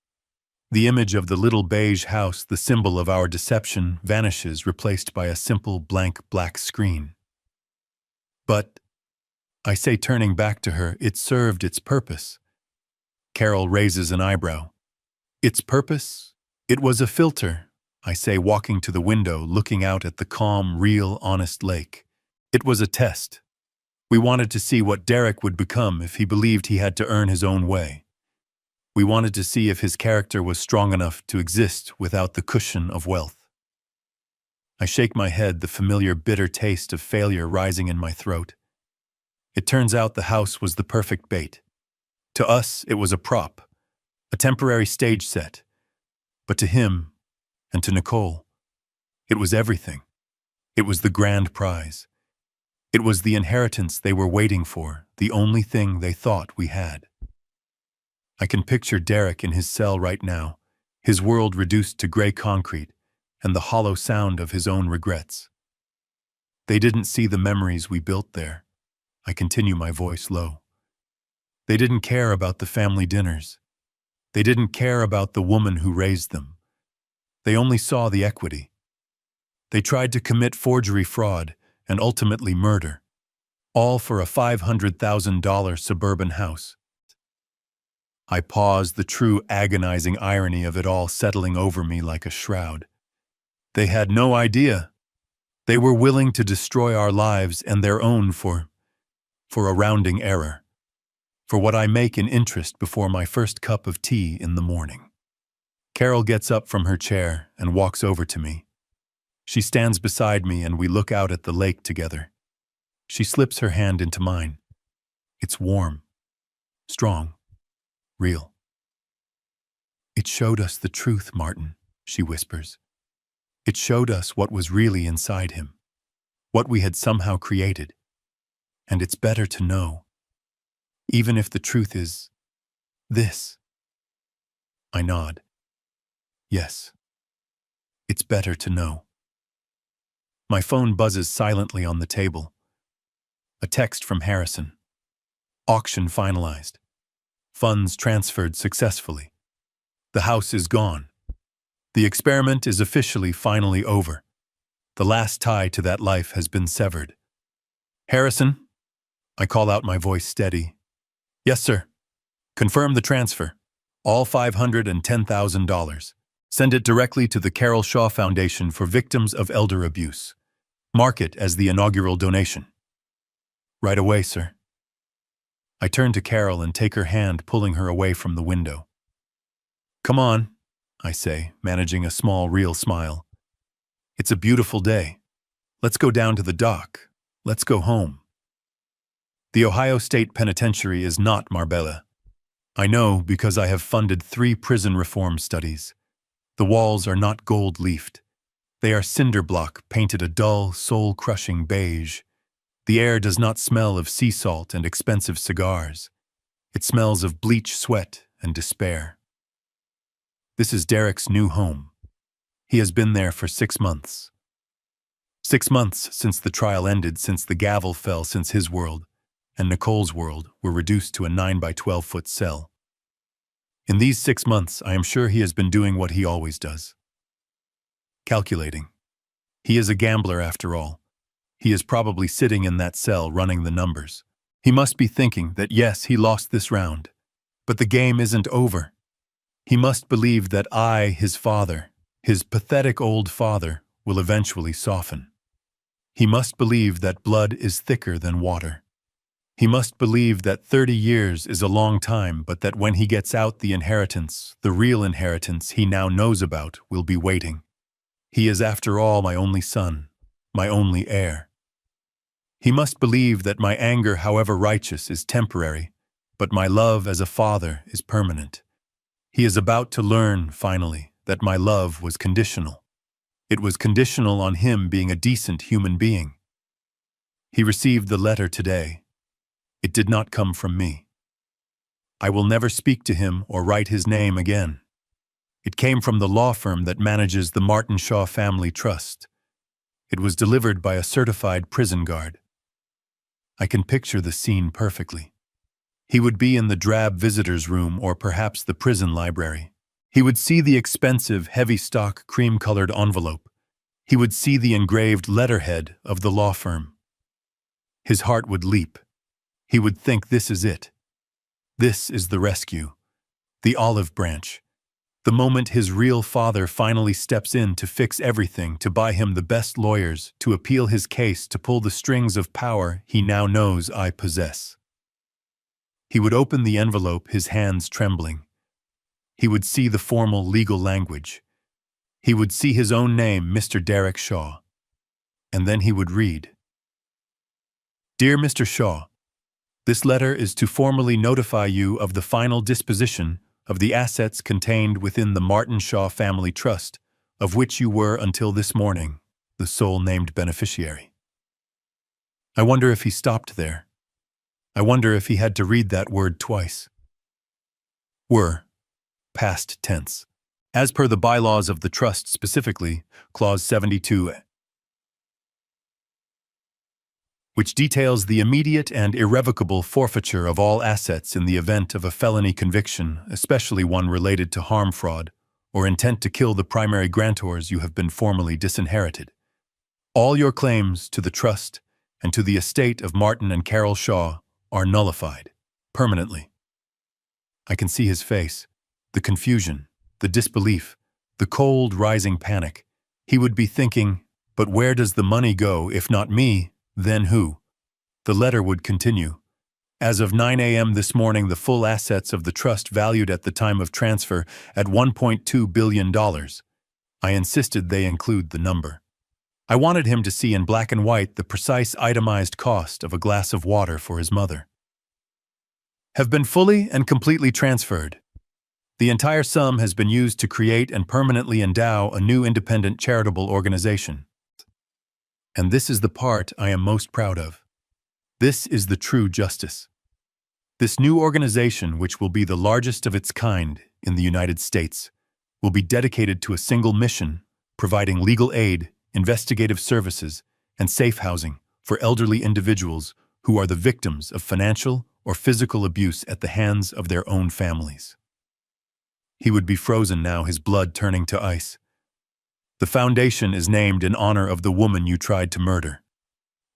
The image of the little beige house, the symbol of our deception, vanishes, replaced by a simple blank black screen. "But," I say, turning back to her, "it served its purpose." Carol raises an eyebrow. "Its purpose? It was a filter," I say, walking to the window, looking out at the calm, real, honest lake. "It was a test. We wanted to see what Derek would become if he believed he had to earn his own way. We wanted to see if his character was strong enough to exist without the cushion of wealth." I shake my head, the familiar bitter taste of failure rising in my throat. It turns out the house was the perfect bait. To us, it was a prop, a temporary stage set. But to him, and to Nicole, it was everything. It was the grand prize. It was the inheritance they were waiting for, the only thing they thought we had. I can picture Derek in his cell right now, his world reduced to gray concrete, and the hollow sound of his own regrets. They didn't see the memories we built there. I continue, my voice low. They didn't care about the family dinners. They didn't care about the woman who raised them. They only saw the equity. They tried to commit forgery, fraud, and ultimately murder, all for a $500,000 suburban house. I pause, the true agonizing irony of it all settling over me like a shroud. They had no idea. They were willing to destroy our lives and their own for a rounding error, for what I make in interest before my first cup of tea in the morning. Carol gets up from her chair and walks over to me. She stands beside me and we look out at the lake together. She slips her hand into mine. It's warm, strong, real. It showed us the truth, Martin, she whispers. It showed us what was really inside him, what we had somehow created. And it's better to know, even if the truth is this. I nod. Yes, it's better to know. My phone buzzes silently on the table. A text from Harrison. Auction finalized. Funds transferred successfully. The house is gone. The experiment is officially finally over. The last tie to that life has been severed. Harrison? I call out, my voice steady. Yes, sir. Confirm the transfer. All $510,000. Send it directly to the Carol Shaw Foundation for Victims of Elder Abuse. Mark it as the inaugural donation. Right away, sir. I turn to Carol and take her hand, pulling her away from the window. Come on, I say, managing a small, real smile. It's a beautiful day. Let's go down to the dock. Let's go home. The Ohio State Penitentiary is not Marbella. I know because I have funded 3 prison reform studies. The walls are not gold-leafed. They are cinder block painted a dull, soul-crushing beige. The air does not smell of sea salt and expensive cigars. It smells of bleach, sweat, and despair. This is Derek's new home. He has been there for 6 months. 6 months since the trial ended, since the gavel fell, since his world and Nicole's world were reduced to a 9 by 12-foot cell. In these 6 months, I am sure he has been doing what he always does. Calculating. He is a gambler after all. He is probably sitting in that cell running the numbers. He must be thinking that yes, he lost this round, but the game isn't over. He must believe that I, his father, his pathetic old father, will eventually soften. He must believe that blood is thicker than water. He must believe that 30 years is a long time, but that when he gets out, the inheritance, the real inheritance he now knows about, will be waiting. He is, after all, my only son, my only heir. He must believe that my anger, however righteous, is temporary, but my love as a father is permanent. He is about to learn, finally, that my love was conditional. It was conditional on him being a decent human being. He received the letter today. It did not come from me. I will never speak to him or write his name again. It came from the law firm that manages the Martin Shaw Family Trust. It was delivered by a certified prison guard. I can picture the scene perfectly. He would be in the drab visitor's room or perhaps the prison library. He would see the expensive, heavy-stock, cream-colored envelope. He would see the engraved letterhead of the law firm. His heart would leap. He would think, this is it. This is the rescue, the olive branch, the moment his real father finally steps in to fix everything, to buy him the best lawyers, to appeal his case, to pull the strings of power he now knows I possess. He would open the envelope, his hands trembling. He would see the formal legal language. He would see his own name, Mr. Derek Shaw. and then he would read, "Dear Mr. Shaw, this letter is to formally notify you of the final disposition of the assets contained within the Martin Shaw Family Trust, of which you were until this morning the sole named beneficiary." I wonder if he stopped there. I wonder if he had to read that word twice. Were, past tense. As per the bylaws of the trust specifically, Clause 72, which details the immediate and irrevocable forfeiture of all assets in the event of a felony conviction, especially one related to harm fraud, or intent to kill the primary grantors, you have been formally disinherited. All your claims to the trust and to the estate of Martin and Carol Shaw are nullified, permanently. I can see his face, the confusion, the disbelief, the cold rising panic. He would be thinking, but where does the money go? If not me, then who? The letter would continue. As of 9 a.m. this morning, the full assets of the trust valued at the time of transfer at $1.2 billion. I insisted they include the number. I wanted him to see in black and white the precise itemized cost of a glass of water for his mother. Have been fully and completely transferred. The entire sum has been used to create and permanently endow a new independent charitable organization. And this is the part I am most proud of. This is the true justice. This new organization, which will be the largest of its kind in the United States, will be dedicated to a single mission, providing legal aid, investigative services, and safe housing for elderly individuals who are the victims of financial or physical abuse at the hands of their own families. He would be frozen now, his blood turning to ice. The foundation is named in honor of the woman you tried to murder.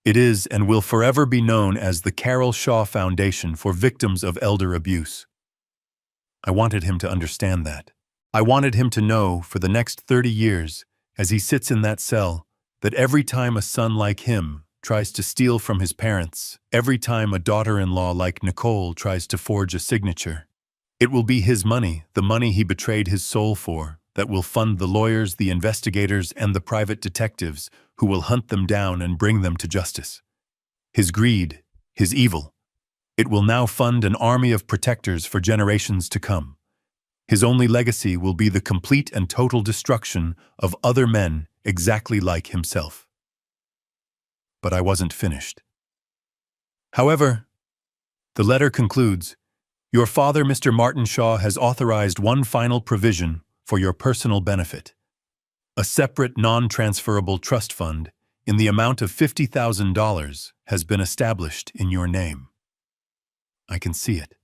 It is and will forever be known as the Carol Shaw Foundation for Victims of Elder Abuse. I wanted him to understand that. I wanted him to know for the next 30 years, as he sits in that cell, that every time a son like him tries to steal from his parents, every time a daughter-in-law like Nicole tries to forge a signature, it will be his money, the money he betrayed his soul for, that will fund the lawyers, the investigators, and the private detectives who will hunt them down and bring them to justice. His greed, his evil, it will now fund an army of protectors for generations to come. His only legacy will be the complete and total destruction of other men exactly like himself. But I wasn't finished. However, the letter concludes, "Your father, Mr. Martin Shaw, has authorized one final provision for your personal benefit. A separate, non-transferable trust fund in the amount of $50,000 has been established in your name." I can see it,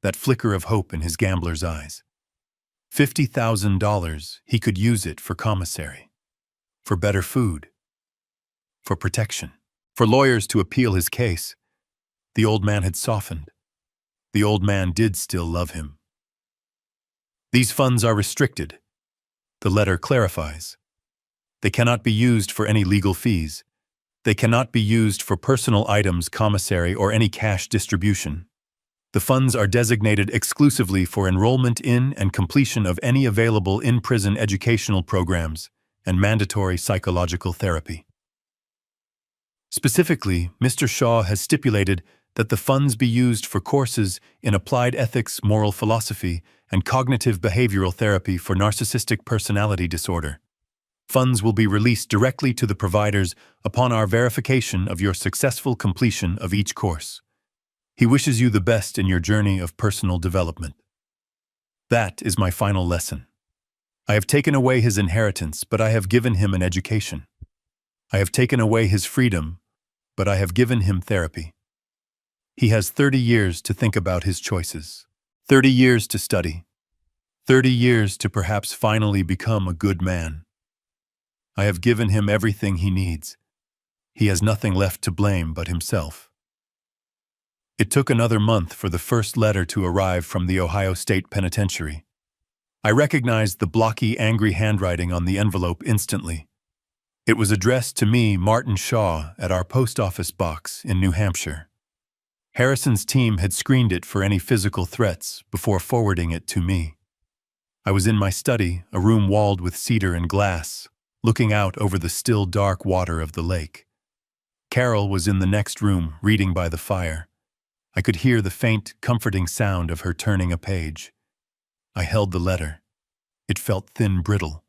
that flicker of hope in his gambler's eyes. $50,000, he could use it for commissary, for better food, for protection, for lawyers to appeal his case. The old man had softened. The old man did still love him. These funds are restricted. The letter clarifies. They cannot be used for any legal fees. They cannot be used for personal items, commissary, or any cash distribution. The funds are designated exclusively for enrollment in and completion of any available in-prison educational programs and mandatory psychological therapy. Specifically, Mr. Shaw has stipulated that the funds be used for courses in applied ethics, moral philosophy, and cognitive behavioral therapy for narcissistic personality disorder. Funds will be released directly to the providers upon our verification of your successful completion of each course. He wishes you the best in your journey of personal development. That is my final lesson. I have taken away his inheritance, but I have given him an education. I have taken away his freedom, but I have given him therapy. He has 30 years to think about his choices, 30 years to study, 30 years to perhaps finally become a good man. I have given him everything he needs. He has nothing left to blame but himself. It took another month for the first letter to arrive from the Ohio State Penitentiary. I recognized the blocky, angry handwriting on the envelope instantly. It was addressed to me, Martin Shaw, at our post office box in New Hampshire. Harrison's team had screened it for any physical threats before forwarding it to me. I was in my study, a room walled with cedar and glass, looking out over the still dark water of the lake. Carol was in the next room, reading by the fire. I could hear the faint, comforting sound of her turning a page. I held the letter. It felt thin, brittle.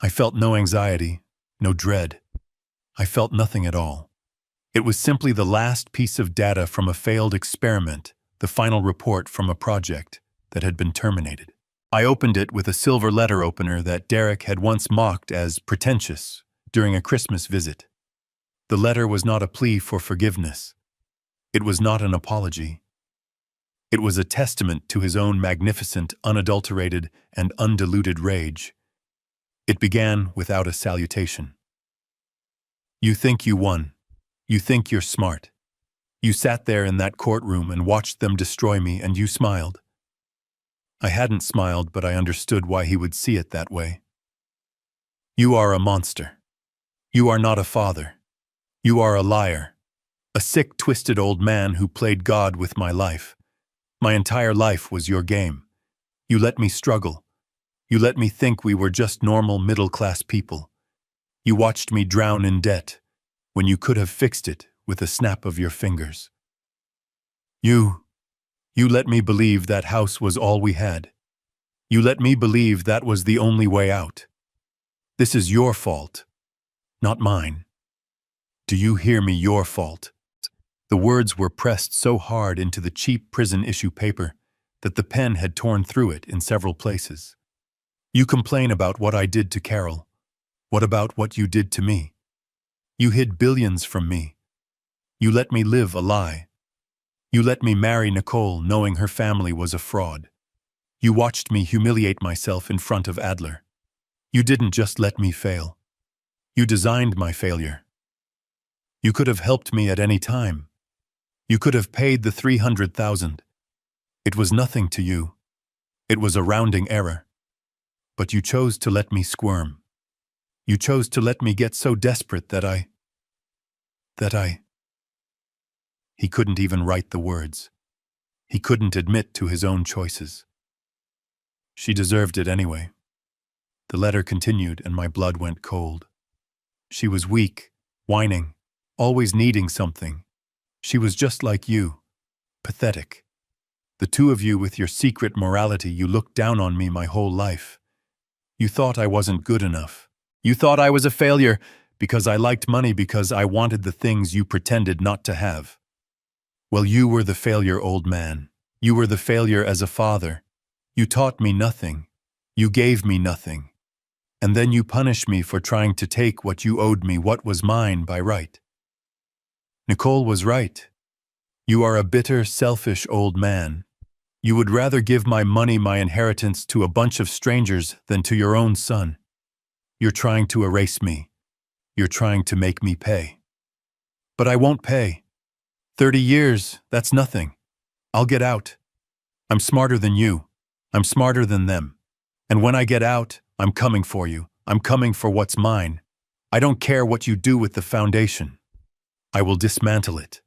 I felt no anxiety, no dread. I felt nothing at all. It was simply the last piece of data from a failed experiment, the final report from a project that had been terminated. I opened it with a silver letter opener that Derek had once mocked as pretentious during a Christmas visit. The letter was not a plea for forgiveness. It was not an apology. It was a testament to his own magnificent, unadulterated, and undiluted rage. It began without a salutation. You think you won. You think you're smart. You sat there in that courtroom and watched them destroy me, and you smiled. I hadn't smiled, but I understood why he would see it that way. You are a monster. You are not a father. You are a liar. A sick, twisted old man who played God with my life. My entire life was your game. You let me struggle. You let me think we were just normal middle-class people. You watched me drown in debt, when you could have fixed it with a snap of your fingers. You let me believe that house was all we had. You let me believe that was the only way out. This is your fault, not mine. Do you hear me? Your fault. The words were pressed so hard into the cheap prison issue paper that the pen had torn through it in several places. You complain about what I did to Carol. What about what you did to me? You hid billions from me. You let me live a lie. You let me marry Nicole knowing her family was a fraud. You watched me humiliate myself in front of Adler. You didn't just let me fail. You designed my failure. You could have helped me at any time. You could have paid the $300,000. It was nothing to you. It was a rounding error. But you chose to let me squirm. You chose to let me get so desperate that I... He couldn't even write the words. He couldn't admit to his own choices. She deserved it anyway. The letter continued, and my blood went cold. She was weak, whining, always needing something. She was just like you, pathetic. The two of you with your secret morality, you looked down on me my whole life. You thought I wasn't good enough. You thought I was a failure because I liked money, because I wanted the things you pretended not to have. Well, you were the failure, old man. You were the failure as a father. You taught me nothing. You gave me nothing. And then you punished me for trying to take what you owed me, what was mine by right. Nicole was right. You are a bitter, selfish old man. You would rather give my money, my inheritance, to a bunch of strangers than to your own son. You're trying to erase me. You're trying to make me pay. But I won't pay. 30 years, that's nothing. I'll get out. I'm smarter than you. I'm smarter than them. And when I get out, I'm coming for you. I'm coming for what's mine. I don't care what you do with the foundation. I will dismantle it.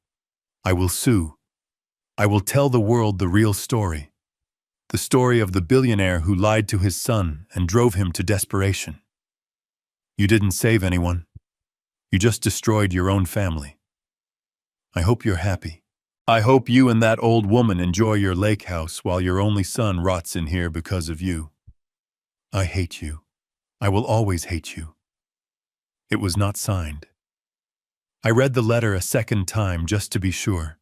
I will sue. I will tell the world the real story. The story of the billionaire who lied to his son and drove him to desperation. You didn't save anyone. You just destroyed your own family. I hope you're happy. I hope you and that old woman enjoy your lake house while your only son rots in here because of you. I hate you. I will always hate you. It was not signed. I read the letter a second time just to be sure,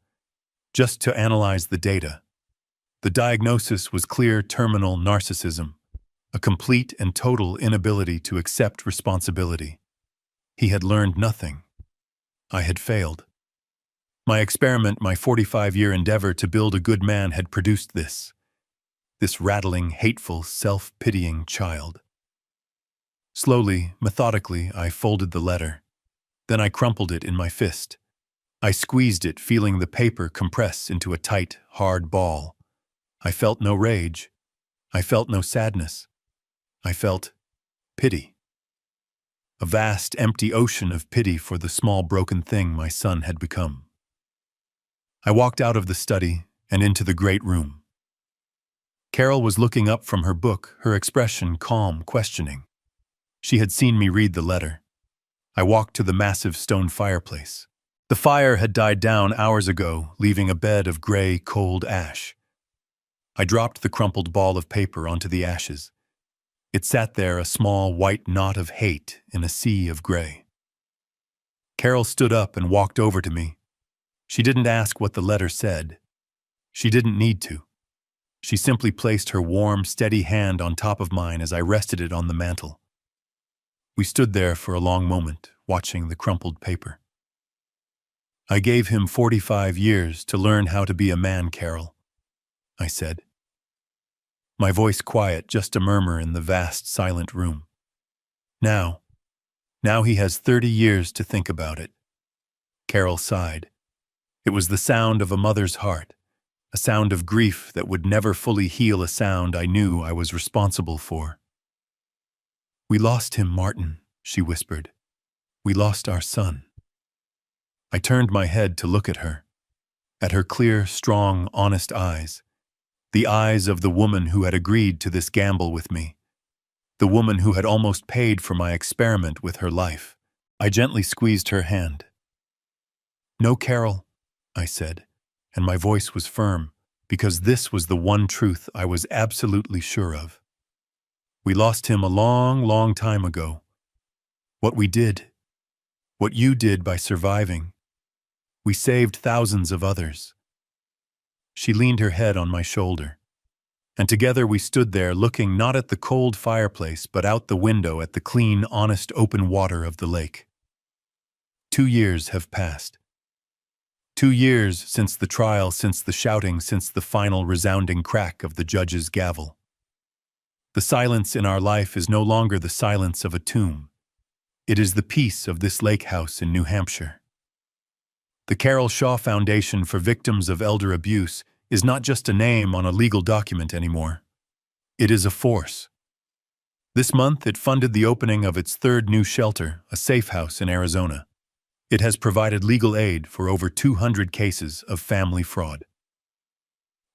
just to analyze the data. The diagnosis was clear: terminal narcissism, a complete and total inability to accept responsibility. He had learned nothing. I had failed. My experiment, my 45-year endeavor to build a good man, had produced this rattling, hateful, self-pitying child. Slowly, methodically, I folded the letter. Then I crumpled it in my fist. I squeezed it, feeling the paper compress into a tight, hard ball. I felt no rage. I felt no sadness. I felt pity. A vast, empty ocean of pity for the small, broken thing my son had become. I walked out of the study and into the great room. Carol was looking up from her book, her expression calm, questioning. She had seen me read the letter. I walked to the massive stone fireplace. The fire had died down hours ago, leaving a bed of gray, cold ash. I dropped the crumpled ball of paper onto the ashes. It sat there, a small white knot of hate in a sea of gray. Carol stood up and walked over to me. She didn't ask what the letter said. She didn't need to. She simply placed her warm, steady hand on top of mine as I rested it on the mantel. We stood there for a long moment, watching the crumpled paper. "I gave him 45 years to learn how to be a man, Carol," I said. My voice quiet, just a murmur in the vast, silent room. Now he has 30 years to think about it." Carol sighed. It was the sound of a mother's heart, a sound of grief that would never fully heal, a sound I knew I was responsible for. "We lost him, Martin," she whispered. "We lost our son." I turned my head to look at her clear, strong, honest eyes, the eyes of the woman who had agreed to this gamble with me, the woman who had almost paid for my experiment with her life. I gently squeezed her hand. "No, Carol," I said, and my voice was firm, because this was the one truth I was absolutely sure of. "We lost him a long, long time ago. What we did, what you did by surviving, we saved thousands of others." She leaned her head on my shoulder, and together we stood there looking not at the cold fireplace but out the window at the clean, honest, open water of the lake. 2 years have passed. 2 years since the trial, since the shouting, since the final resounding crack of the judge's gavel. The silence in our life is no longer the silence of a tomb. It is the peace of this lake house in New Hampshire. The Carol Shaw Foundation for Victims of Elder Abuse is not just a name on a legal document anymore. It is a force. This month, it funded the opening of its 3rd new shelter, a safe house in Arizona. It has provided legal aid for over 200 cases of family fraud.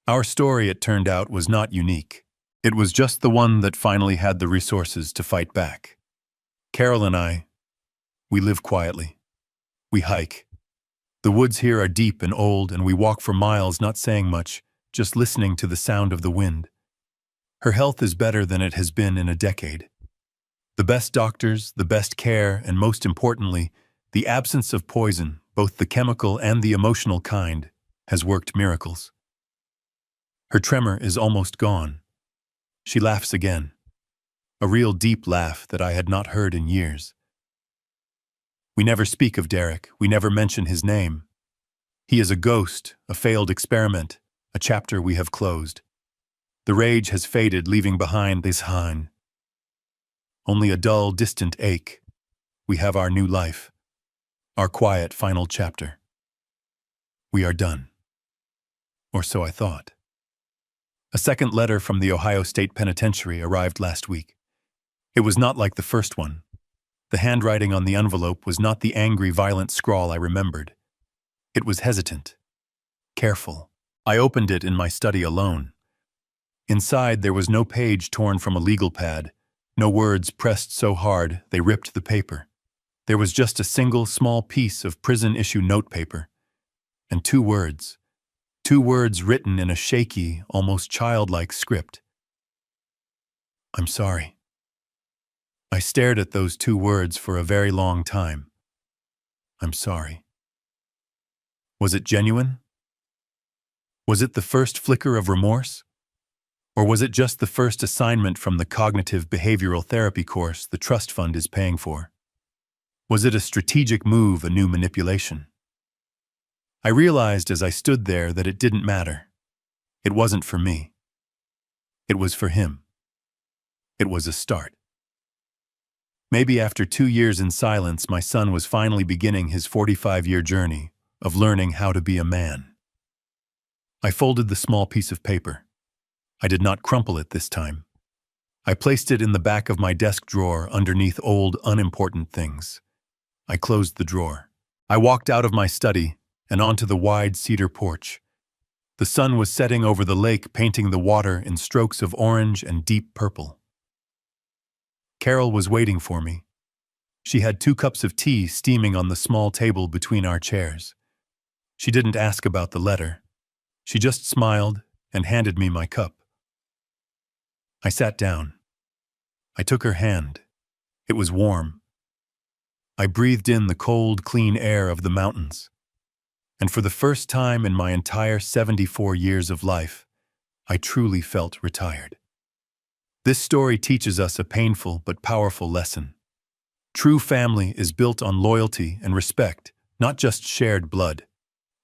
Our story, it turned out, was not unique. It was just the one that finally had the resources to fight back. Carol and I, we live quietly. We hike. The woods here are deep and old, and we walk for miles not saying much, just listening to the sound of the wind. Her health is better than it has been in a decade. The best doctors, the best care, and most importantly, the absence of poison, both the chemical and the emotional kind, has worked miracles. Her tremor is almost gone. She laughs again. A real deep laugh that I had not heard in years. We never speak of Derek. We never mention his name. He is a ghost, a failed experiment, a chapter we have closed. The rage has faded, leaving behind this Hein. Only a dull, distant ache. We have our new life. Our quiet final chapter. We are done. Or so I thought. A second letter from the Ohio State Penitentiary arrived last week. It was not like the first one. The handwriting on the envelope was not the angry, violent scrawl I remembered. It was hesitant, careful. I opened it in my study alone. Inside, there was no page torn from a legal pad, no words pressed so hard they ripped the paper. There was just a single small piece of prison-issue notepaper, and 2 words. 2 words written in a shaky, almost childlike script. "I'm sorry." I stared at those 2 words for a very long time. I'm sorry. Was it genuine? Was it the first flicker of remorse? Or was it just the first assignment from the cognitive behavioral therapy course the trust fund is paying for? Was it a strategic move, a new manipulation? I realized as I stood there that it didn't matter. It wasn't for me. It was for him. It was a start. Maybe after 2 years in silence, my son was finally beginning his 45-year journey of learning how to be a man. I folded the small piece of paper. I did not crumple it this time. I placed it in the back of my desk drawer underneath old, unimportant things. I closed the drawer. I walked out of my study and onto the wide cedar porch. The sun was setting over the lake, painting the water in strokes of orange and deep purple. Carol was waiting for me. She had 2 cups of tea steaming on the small table between our chairs. She didn't ask about the letter. She just smiled and handed me my cup. I sat down. I took her hand. It was warm. I breathed in the cold, clean air of the mountains. And for the first time in my entire 74 years of life, I truly felt retired. This story teaches us a painful but powerful lesson. True family is built on loyalty and respect, not just shared blood.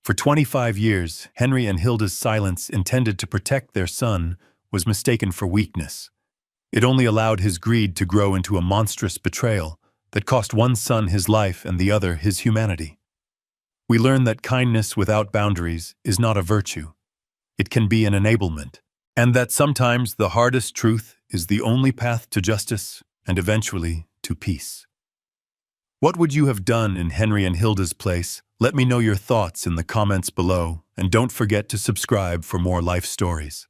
For 25 years, Henry and Hilda's silence intended to protect their son was mistaken for weakness. It only allowed his greed to grow into a monstrous betrayal that cost one son his life and the other his humanity. We learn that kindness without boundaries is not a virtue. It can be an enablement, and that sometimes the hardest truth is the only path to justice and eventually to peace. What would you have done in Henry and Hilda's place? Let me know your thoughts in the comments below, and don't forget to subscribe for more life stories.